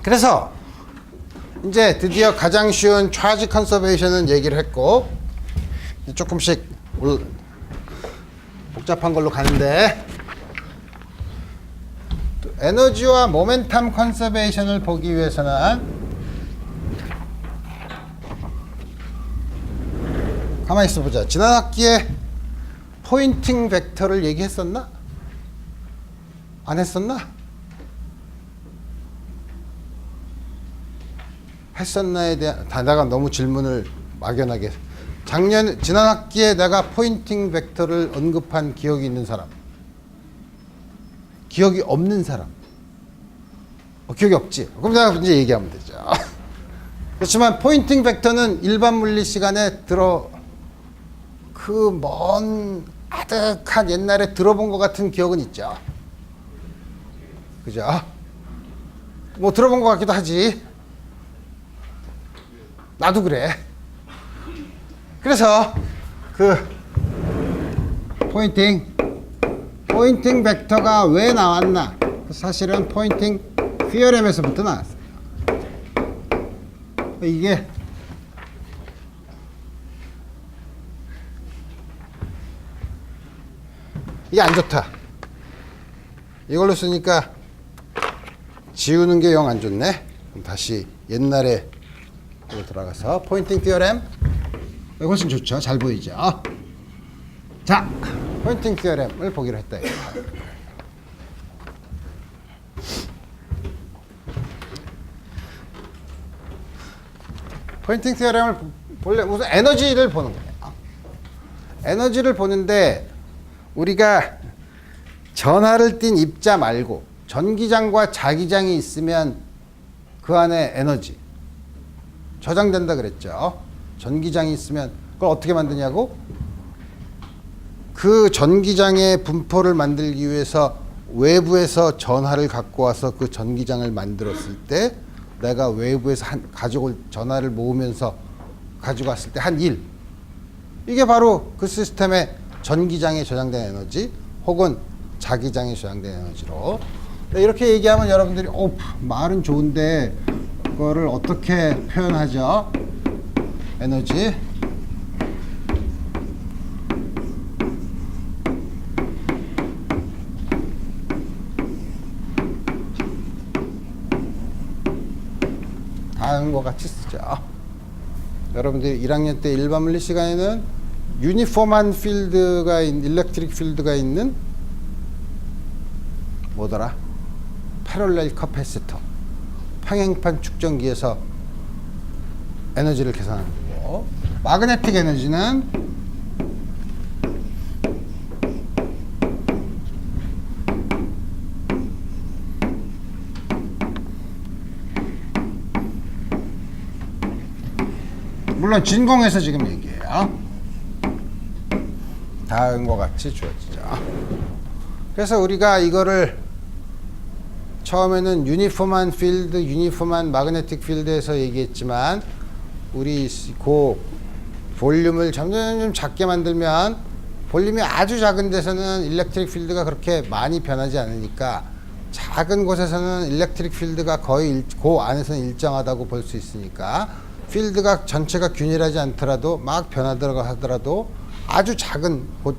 그래서 이제 드디어 가장 쉬운 차지 컨서베이션은 얘기를 했고 조금씩 복잡한 걸로 가는데 에너지와 모멘텀 컨서베이션을 보기 위해서는 가만히 있어 보자. 지난 학기에 포인팅 벡터를 얘기했었나? 안 했었나? 했었나에 대한 내가 너무 질문을 막연하게 지난 학기에 내가 포인팅 벡터를 언급한 기억이 있는 사람, 기억이 없는 사람, 기억이 없지? 그럼 내가 이제 얘기하면 되죠. 그렇지만 포인팅 벡터는 일반 물리 시간에 그 먼 아득한 옛날에 들어본 것 같은 기억은 있죠. 그죠? 뭐 들어본 것 같기도 하지. 나도 그래. 그래서 그 포인팅 벡터가 왜 나왔나? 사실은 포인팅 피어렘에서부터 나왔어요. 이게 안 좋다. 이걸로 쓰니까 지우는 게 영 안 좋네. 그럼 다시 옛날에 들어가서 포인팅 티어렘 훨씬 좋죠. 잘 보이죠. 자, 포인팅 티어렘을 보기로 했다. 포인팅 티어렘을 볼래 무슨 에너지를 보는 거예요. 에너지를 보는데 우리가 전하를 띤 입자 말고 전기장과 자기장이 있으면 그 안에 에너지 저장된다 그랬죠. 전기장이 있으면 그걸 어떻게 만드냐고? 그 전기장의 분포를 만들기 위해서 외부에서 전하를 갖고 와서 그 전기장을 만들었을 때 내가 외부에서 가져올 전하를 모으면서 가지고 왔을 때 한 일, 이게 바로 그 시스템의 전기장에 저장된 에너지 혹은 자기장에 저장된 에너지로. 이렇게 얘기하면 여러분들이 말은 좋은데 그거를 어떻게 표현하죠? 에너지 다음과 같이 쓰죠. 여러분들이 1학년 때 일반 물리 시간에는 유니폼한 필드가 일렉트릭 필드가 있는 뭐더라? 패럴렐 커패시터 평행판 축전기에서 에너지를 계산하는 거고, 마그네틱 에너지는 물론 진공에서 지금 얘기해요. 다음과 같이 주어지죠. 그래서 우리가 이거를 처음에는 유니폼한 필드, 유니폼한 마그네틱 필드에서 얘기했지만 우리 그 볼륨을 점점 작게 만들면 볼륨이 아주 작은 데서는 일렉트릭 필드가 그렇게 많이 변하지 않으니까 작은 곳에서는 일렉트릭 필드가 거의 그 안에서는 일정하다고 볼 수 있으니까 필드가 전체가 균일하지 않더라도 막 변하더라고 하더라도 아주 작은 곳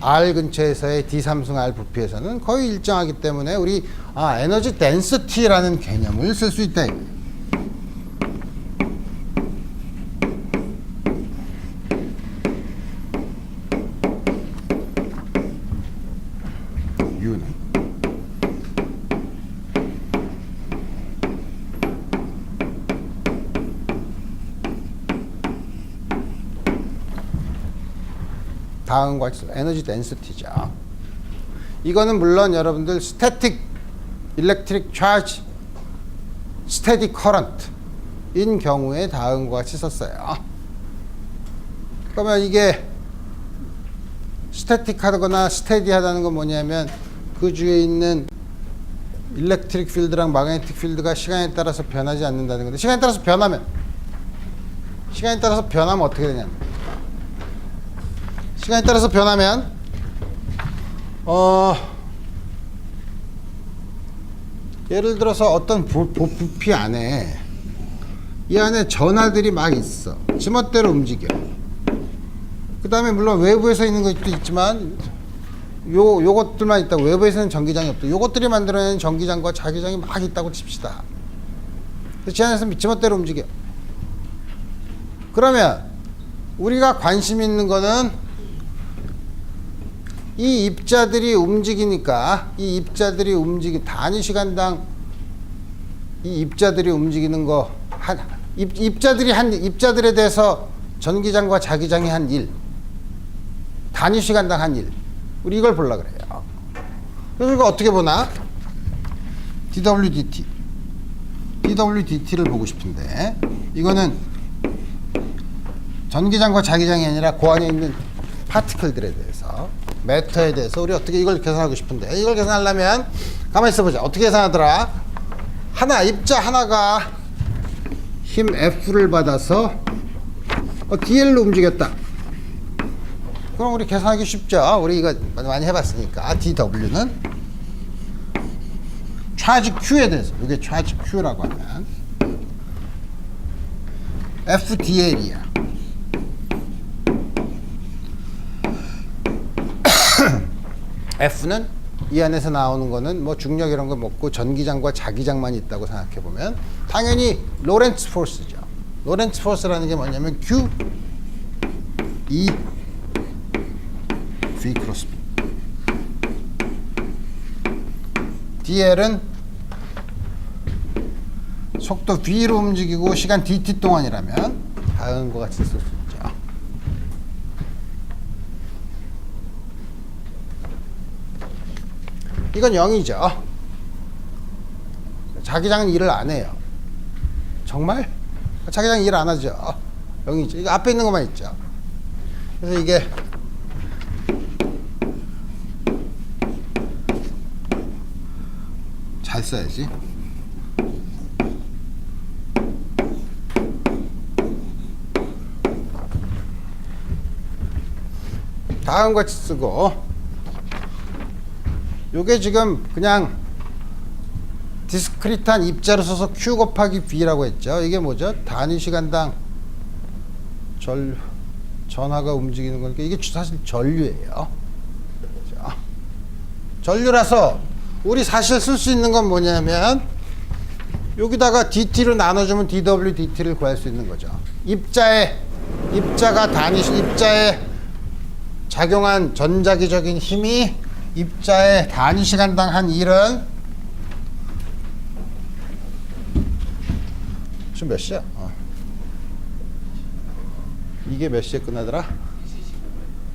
R 근처에서의 D3승 R 부피에서는 거의 일정하기 때문에 우리 에너지 덴시티라는 개념을 쓸 수 있다. U는 다음과 같이 에너지 덴시티죠. 이거는 물론 여러분들 스태틱 일렉트릭 차지 스테디 커런트인 경우에 다음과 같이 썼어요. 그러면 이게 스태틱하거나 스테디하다는 건 뭐냐면 그 주에 있는 일렉트릭 필드랑 마그네틱 필드가 시간에 따라서 변하지 않는다는 건데, 시간에 따라서 변하면 어떻게 되냐, 시간에 따라서 변하면 예를 들어서 어떤 부피 안에 이 안에 전하들이 막 있어. 지멋대로 움직여. 그 다음에 물론 외부에서 있는 것도 있지만 요것들만 있다고, 외부에서는 전기장이 없다. 요것들이 만들어내는 전기장과 자기장이 막 있다고 칩시다. 그래서 지 안에서 지멋대로 움직여. 그러면 우리가 관심 있는 거는 이 입자들이 움직이니까, 이 입자들이 단위 시간당 이 입자들이 움직이는 거, 입자들에 대해서 전기장과 자기장이 한 1, 단위 시간당 한 1. 우리 이걸 보려고 그래요. 그래서 이거 어떻게 보나? dWdt를 보고 싶은데, 이거는 전기장과 자기장이 아니라 그 안에 있는 파티클들에 대해서, 매터에 대해서 우리 어떻게 이걸 계산하고 싶은데, 이걸 계산하려면 가만히 있어보자. 어떻게 계산하더라? 입자 하나가 힘 F를 받아서 DL로 움직였다. 그럼 우리 계산하기 쉽죠. 우리 이거 많이 해봤으니까. dW는 차지 Q에 대해서, 이게 차지 Q라고 하면 FDL이야. F는 이 안에서 나오는 거는 뭐 중력 이런 거 먹고 전기장과 자기장만 있다고 생각해 보면 당연히 로렌츠 포스죠. 로렌츠 포스라는 게 뭐냐면 Q E V 크로스 B. DL은 속도 V로 움직이고 시간 dt 동안이라면 다음과 같이 쓸 수 있죠. 이건 0이죠. 자기장은 일을 안 해요. 정말? 자기장은 일 안 하죠. 0이죠. 이거 앞에 있는 것만 있죠. 그래서 이게 잘 써야지. 다음과 같이 쓰고, 요게 지금 그냥 디스크리트한 입자로 써서 Q 곱하기 V라고 했죠. 이게 뭐죠? 단위 시간당 전하가 움직이는 거니까 이게 사실 전류예요. 자, 전류라서 우리 사실 쓸 수 있는 건 뭐냐면 여기다가 dt로 나눠주면 dWdt를 구할 수 있는 거죠. 입자에 작용한 전자기적인 힘이 입자의 단위 시간당 한 1은 지금 몇 시야? 이게 몇 시에 끝나더라?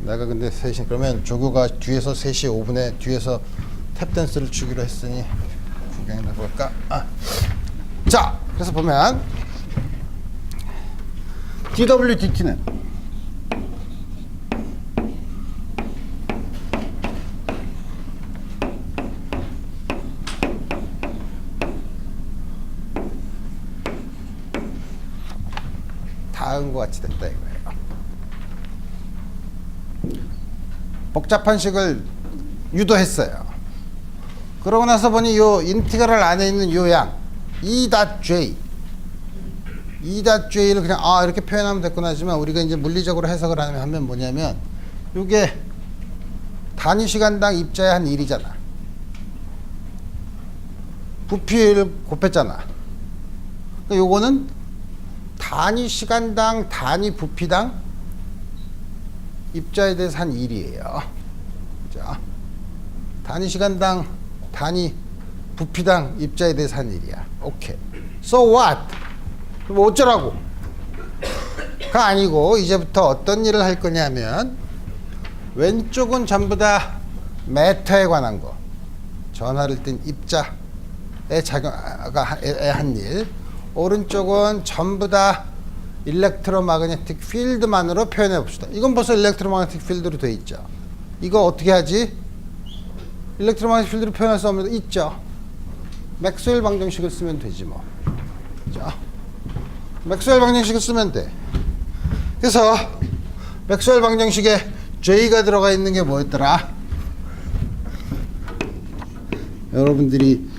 내가 근데 3시, 그러면 조교가 뒤에서 3시 5분에 뒤에서 탭댄스를 추기로 했으니 구경해 볼까? 자, 그래서 보면 dWdt는 다음과 같이 됐다 이거예요. 복잡한 식을 유도했어요. 그러고 나서 보니 요 인티그럴 안에 있는 요양 E.J E.J를 그냥 이렇게 표현하면 됐구나 하지만 우리가 이제 물리적으로 해석을 하면 뭐냐면 요게 단위 시간당 입자의 한 1이잖아. 부피를 곱했잖아. 그러니까 요거는 단위 시간당 단위 부피당 입자에 대해서 한 1이에요. 자, 단위 시간당 단위 부피당 입자에 대해서 한 1이야. 오케이. So what? 뭐 어쩌라고? 가 아니고 이제부터 어떤 일을 할 거냐면 왼쪽은 전부 다 매터에 관한 거. 전하를 띤 입자의 작용가 한 일. 오른쪽은 전부 다 일렉트로마그네틱 필드만으로 표현해 봅시다. 이건 벌써 일렉트로마그네틱 필드로 돼 있죠. 이거 어떻게 하지? 일렉트로마그네틱 필드로 표현할 수 없는 거 있죠. 맥스웰 방정식을 쓰면 되지 뭐. 자, 맥스웰 방정식을 쓰면 돼. 그래서 맥스웰 방정식에 J가 들어가 있는 게 뭐였더라? 여러분들이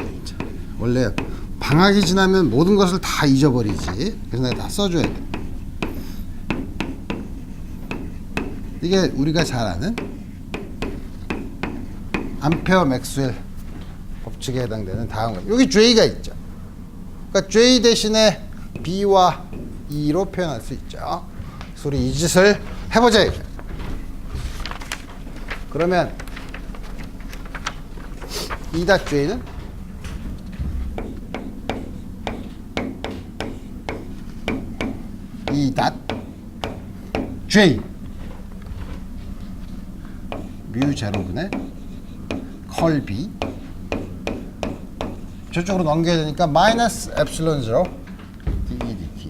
원래 방학이 지나면 모든 것을 다 잊어버리지. 그래서 내가 다 써줘야 돼. 이게 우리가 잘 아는 암페어 맥스웰 법칙에 해당되는 다음 거. 여기 J가 있죠. 그러니까 J 대신에 B와 E로 표현할 수 있죠. 그래서 우리 이 짓을 해보자. 그러면 E.J는 E.J 뮤 제로분의 컬 B 저쪽으로 넘겨야 되니까 마이너스 엡실론 제로 dE dt.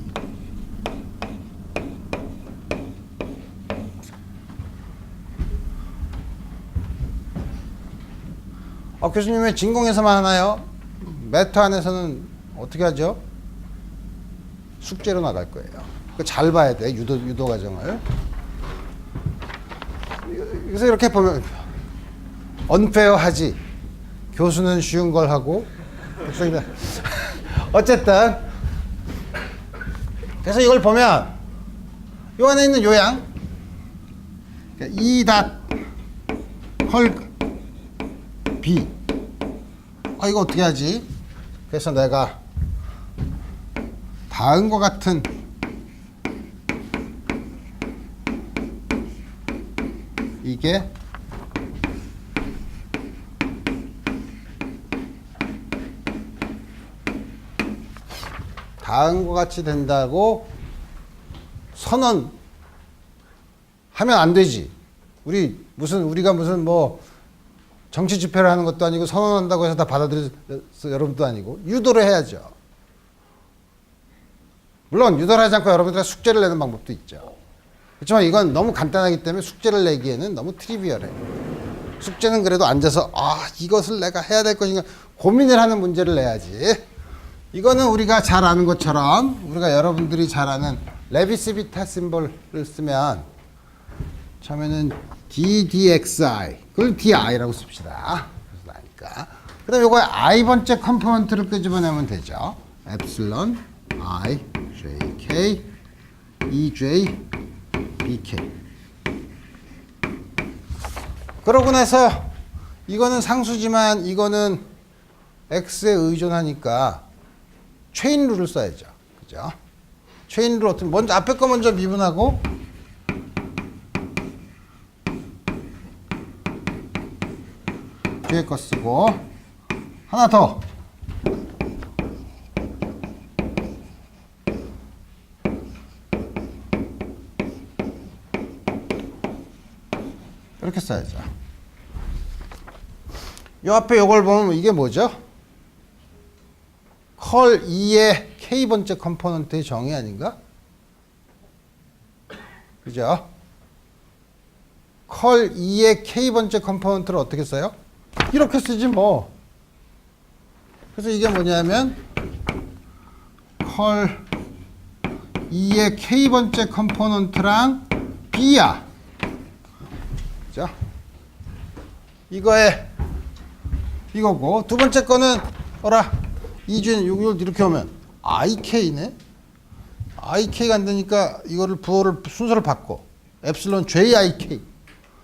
교수님 왜 진공에서만 하나요? 매터 안에서는 어떻게 하죠? 숙제로 나갈 거예요. 잘 봐야 돼. 유도 과정을. 그래서 이렇게 보면 언페어하지. 교수는 쉬운 걸 하고 어쨌든 그래서 이걸 보면 요 안에 있는 요양 E 헐 B 이거 어떻게 하지? 그래서 내가 다음과 같은 이게 다음과 같이 된다고 선언하면 안 되지. 우리가 무슨 뭐 정치 집회를 하는 것도 아니고 선언한다고 해서 다 받아들여서 여러분도 아니고 유도를 해야죠. 물론 유도를 하지 않고 여러분들이 숙제를 내는 방법도 있죠. 그렇지만 이건 너무 간단하기 때문에 숙제를 내기에는 너무 트리비얼해. 숙제는 그래도 앉아서 이것을 내가 해야 될 것인가 고민을 하는 문제를 내야지. 이거는 우리가 잘 아는 것처럼 우리가 여러분들이 잘 아는 레비스-비타 심볼을 쓰면 처음에는 ddxi 그걸 di라고 씁시다. 그래서 나니까. 그 다음에 요거 i번째 컴포넌트를 끄집어내면 되죠. 엡실론 i jk ej bk. 그러고 나서 이거는 상수지만 이거는 x에 의존하니까 체인 룰을 써야죠. 그죠? 체인 룰 어떻게 먼저 앞에 거 먼저 미분하고 뒤에 거 쓰고 하나 더 이렇게 써야죠. 요 앞에 요걸 보면 이게 뭐죠? 컬 2의 k번째 컴포넌트의 정의 아닌가? 그죠? 컬 2의 k번째 컴포넌트를 어떻게 써요? 이렇게 쓰지 뭐. 그래서 이게 뭐냐면 컬 2의 k번째 컴포넌트랑 b야. 그죠? 이거에 이거고 두 번째 거는 이준 이걸 이렇게 하면 ik네. ik가 안 되니까 이거를 순서를 바꿔. 엡실론 jik.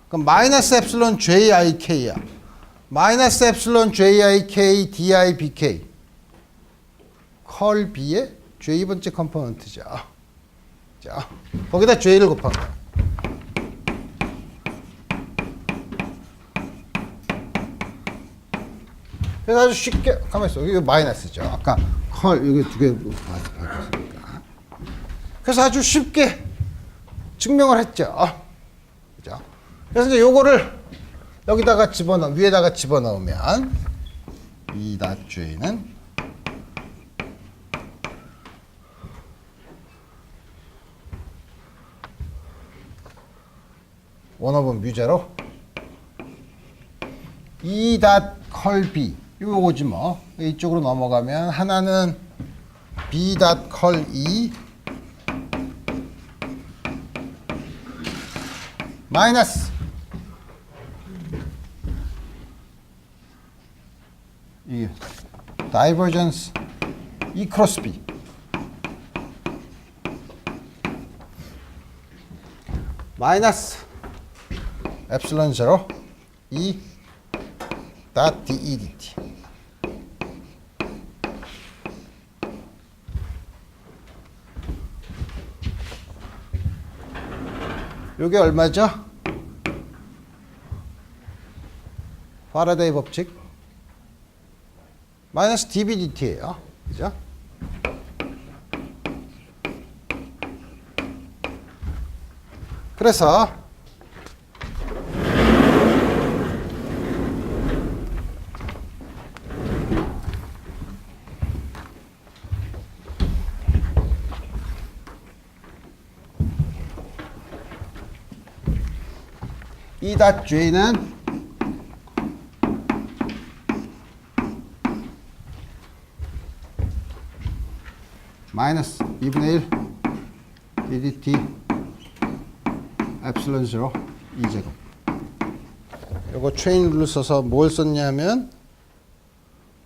그럼 마이너스 엡실론 jik야. 마이너스 엡실론 jik dibk. 컬 b의 j번째 컴포넌트죠. 자, 거기다 j를 곱한 거야. 그래서 아주 쉽게 가만히 있어. 이거 마이너스죠. 아까 컬 여기 두 개 바꿨으니까. 그래서 아주 쉽게 증명을 했죠. 그죠? 그래서 이제 요거를 여기다가 위에다가 집어넣으면 이 닷주에는 원어분 뮤제로 E 닷 컬 B 요거지 뭐. 이쪽으로 넘어가면 하나는 B 닷 컬 E 마이너스 이 다이버전스 E 크로스 B 마이너스 엡실론 제로 E 닷 DE DT 요게 얼마죠? 파라데이 법칙 마이너스 dBdt예요. 그죠? 그래서 E 닷 J는 마이너스 2분의 1 ddt 엡실론 0 2제곱 요거 체인 룰을 써서 뭘 썼냐면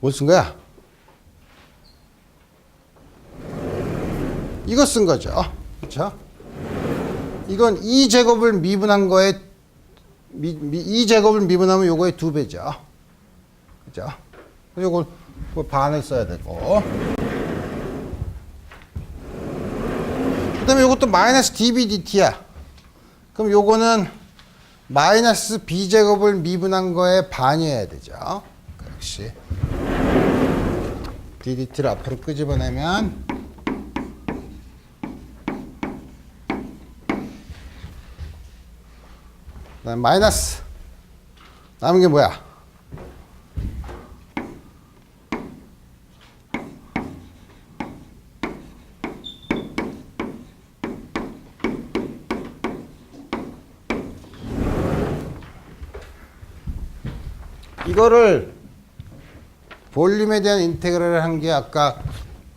뭘 쓴 거야? 이거 쓴 거죠. 그렇죠? 이건 2제곱을 미분한 거에 2제곱을 미분하면 요거의 2배죠. 그죠? 요걸 반을 써야 되고 그 다음에 요것도 마이너스 dBdt야. 그럼 요거는 마이너스 b제곱을 미분한 거에 반이어야 되죠. 역시 ddt를 앞으로 끄집어내면 그다음에 마이너스 남은 게 뭐야? 이거를 볼륨에 대한 인테그랄을 한 게 아까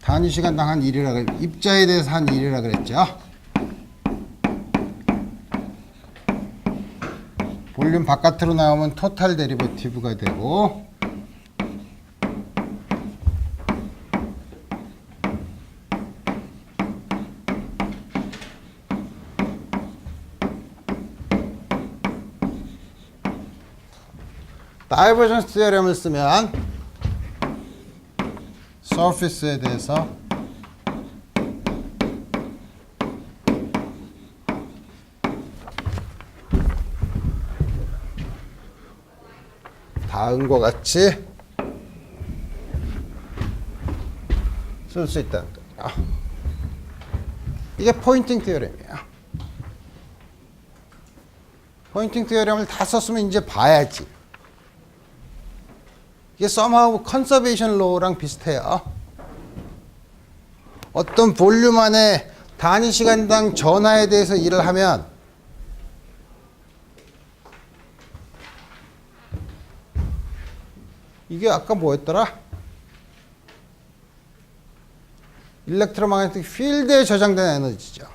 단위 시간당 한 1이라 입자에 대해서 한 1이라 그랬죠. 볼륨 바깥으로 나오면 토탈 데리버티브가 되고 다이버전스 티어렘을 쓰면 서피스에 대해서 다음과 같이 쓸 수 있다는 거예요. 이게 포인팅 티어렘이에요. 포인팅 티어렘을 다 썼으면 이제 봐야지. 이게 somehow 컨서베이션 로우랑 비슷해요. 어떤 볼륨 안에 단위 시간당 전하에 대해서 일을 하면 이게 아까 뭐였더라? 일렉트로마그네틱 필드에 저장된 에너지죠.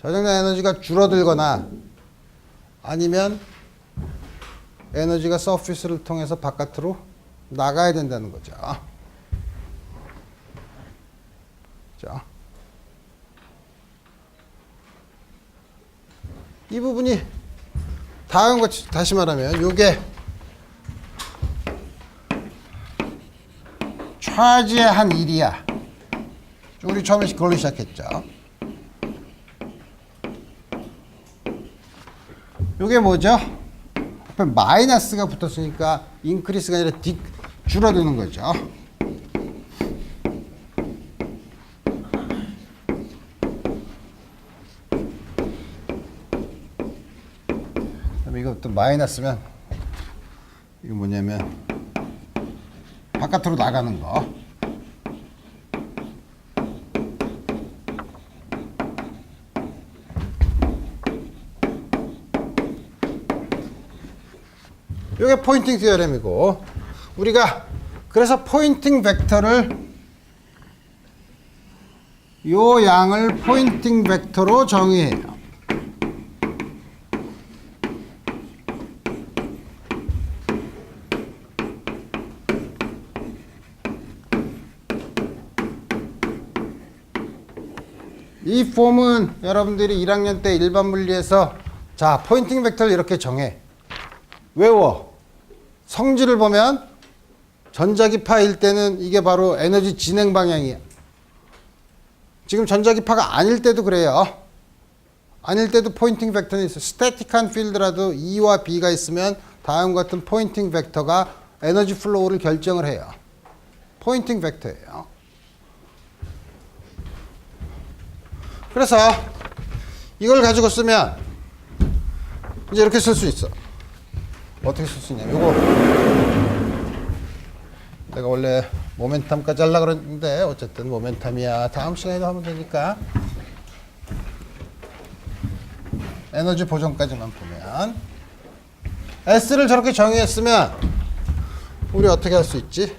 저장된 에너지가 줄어들거나 아니면 에너지가 서피스를 통해서 바깥으로 나가야 된다는 거죠. 자, 이 부분이 다음과 같이 다시 말하면 이게 차지의 한 1이야. 우리 처음에 그걸로 시작했죠. 이게 뭐죠? 마이너스가 붙었으니까 인크리스가 아니라 줄어드는 거죠. 어쨌든 마이너스면 이거 뭐냐면 바깥으로 나가는 거. 이게 포인팅 디어렘이고, 우리가 그래서 포인팅 벡터를 요 양을 포인팅 벡터로 정의해요. 이 폼은 여러분들이 1학년 때 일반 물리에서 자, 포인팅 벡터를 이렇게 정해. 외워. 성질을 보면 전자기파일 때는 이게 바로 에너지 진행 방향이야. 지금 전자기파가 아닐 때도 그래요. 아닐 때도 포인팅 벡터는 있어. 스태틱한 필드라도 E와 B가 있으면 다음과 같은 포인팅 벡터가 에너지 플로우를 결정을 해요. 포인팅 벡터예요. 그래서 이걸 가지고 쓰면 이제 이렇게 쓸 수 있어. 어떻게 쓸 수 있냐? 요거 내가 원래 모멘텀까지 하려고 그랬는데 어쨌든 모멘텀이야. 다음 시간에도 하면 되니까 에너지 보존까지만 보면 S를 저렇게 정의했으면 우리 어떻게 할 수 있지?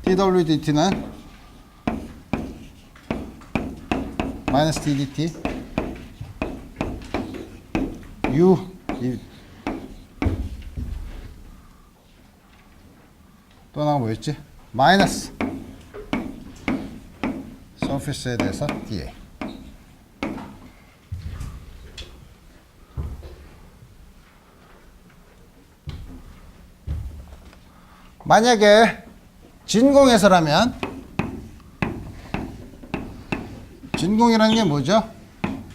dWdt는 마이너스 ddt U 또 나가 뭐였지? 마이너스 서피스에 대해서 dA. 만약에 진공에서라면, 진공이라는 게 뭐죠?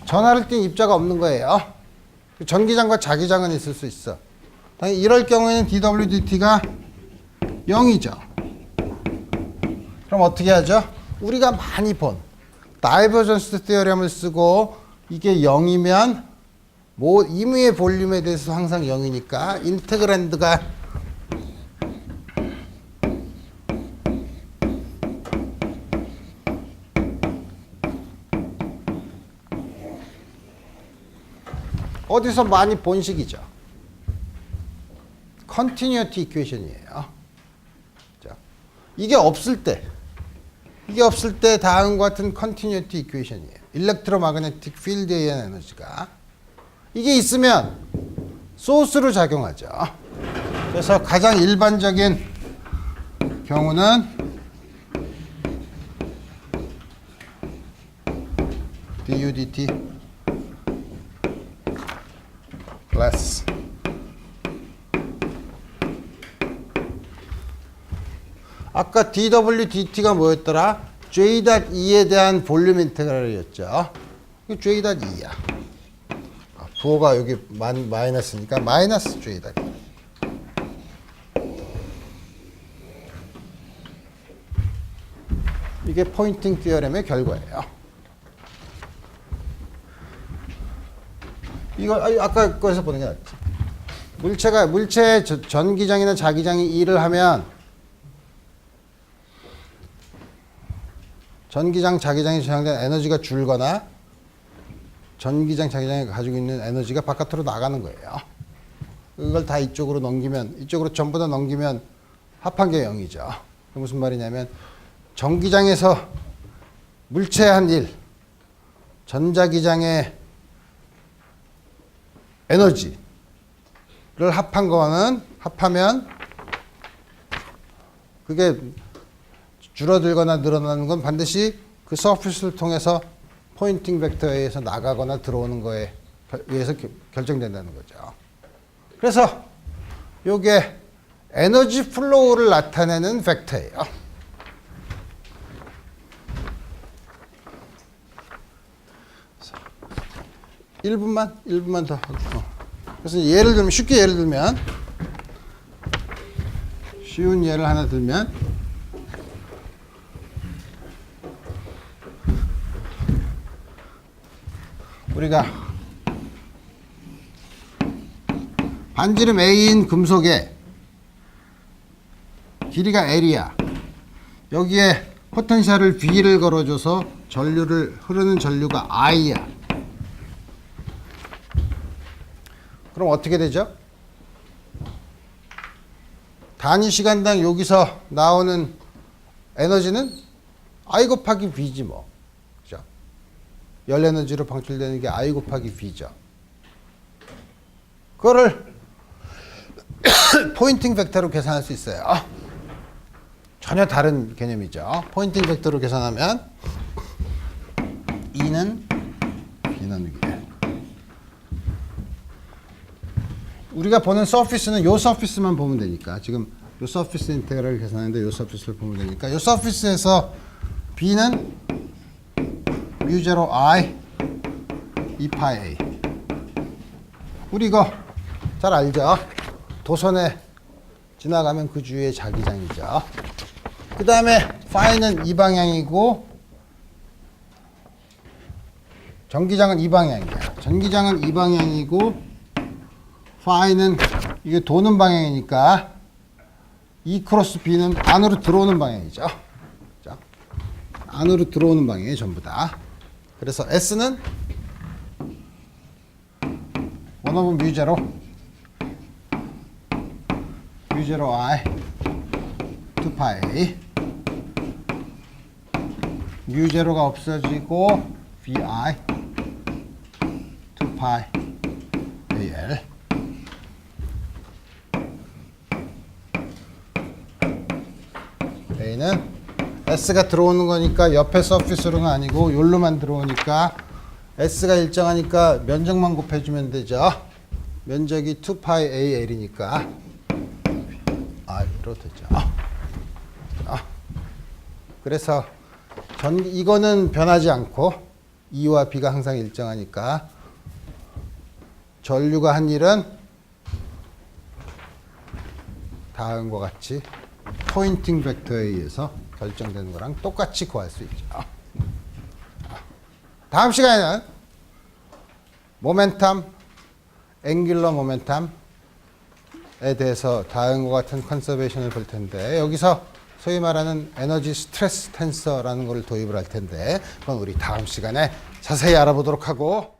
전하를 띈 입자가 없는 거예요. 전기장과 자기장은 있을 수 있어. 당연히 이럴 경우에는 dWdt가 0이죠. 그럼 어떻게 하죠? 우리가 많이 본 다이버전스 티어렘을 쓰고 이게 0이면 뭐 임의의 볼륨에 대해서 항상 0이니까 인테그랜드가 어디서 많이 본 식이죠. 컨티뉴어티 이퀘이션이에요. 이게 없을 때 다음과 같은 컨티뉴어티 이퀘이션이에요. 일렉트로마그네틱 필드에 의한 에너지가. 이게 있으면 소스로 작용하죠. 그래서 가장 일반적인 경우는 dudt 플러스 아까 dWdt가 뭐였더라? J.E에 대한 볼륨 인테그랄이었죠. 이거 J.E야. 부호가 여기 마이너스니까 마이너스 J.E. 이게 포인팅 티어렘의 결과예요. 이거 아까 거에서 보는 게 낫지. 물체의 전기장이나 자기장이 일을 하면 전기장, 자기장이 저장된 에너지가 줄거나 전기장, 자기장이 가지고 있는 에너지가 바깥으로 나가는 거예요. 이걸 다 이쪽으로 넘기면, 이쪽으로 전부 다 넘기면 합한 게 0이죠. 무슨 말이냐면 전기장에서 물체의 한 일, 전자기장의 에너지를 합하면 그게 줄어들거나 늘어나는 건 반드시 그 서피스를 통해서 포인팅 벡터에 의해서 나가거나 들어오는 거에 의해서 결정된다는 거죠. 그래서 이게 에너지 플로우를 나타내는 벡터예요. 일 1분만 더. 그래서 예를 들면, 쉽게 예를 들면, 쉬운 예를 하나 들면, 우리가 반지름 A인 금속에 길이가 L이야. 여기에 포텐셜을 V를 걸어줘서 흐르는 전류가 I야. 그럼 어떻게 되죠? 단위 시간당 여기서 나오는 에너지는 I 곱하기 V지 뭐. 그죠? 열 에너지로 방출되는 게 I 곱하기 V죠. 그거를 포인팅 벡터로 계산할 수 있어요. 전혀 다른 개념이죠. 포인팅 벡터로 계산하면 E는 B 나누기 L. 우리가 보는 서피스는 요 서피스만 보면 되니까 지금 요 서피스 인테그랄을 계산하는데 요 서피스를 보면 되니까 요 서피스에서 B는 뮤제로 I 2파이 A. 우리 이거 잘 알죠? 도선에 지나가면 그 주위에 자기장이죠. 그 다음에 파이는 이 방향이고 전기장은 이 방향이야. 전기장은 이 방향이고 파이는 이게 도는 방향이니까 E 크로스 B는 안으로 들어오는 방향이죠. 자, 안으로 들어오는 방향이 전부 다. 그래서 S는 1/뮤 제로 I 2파이 뮤 제로가 없어지고 VI 2파이 AL. A는 S가 들어오는 거니까 옆에 서피스로는 아니고 여기로만 들어오니까 S가 일정하니까 면적만 곱해주면 되죠. 면적이 2파이 AL이니까 R로 되죠. 그래서 이거는 변하지 않고 E와 B가 항상 일정하니까 전류가 한 일은 다음과 같이 포인팅 벡터에 의해서 결정되는 거랑 똑같이 구할 수 있죠. 다음 시간에는 모멘텀, 앵귤러 모멘텀에 대해서 다음과 같은 컨서베이션을 볼 텐데 여기서 소위 말하는 에너지 스트레스 텐서라는 걸 도입을 할 텐데 그건 우리 다음 시간에 자세히 알아보도록 하고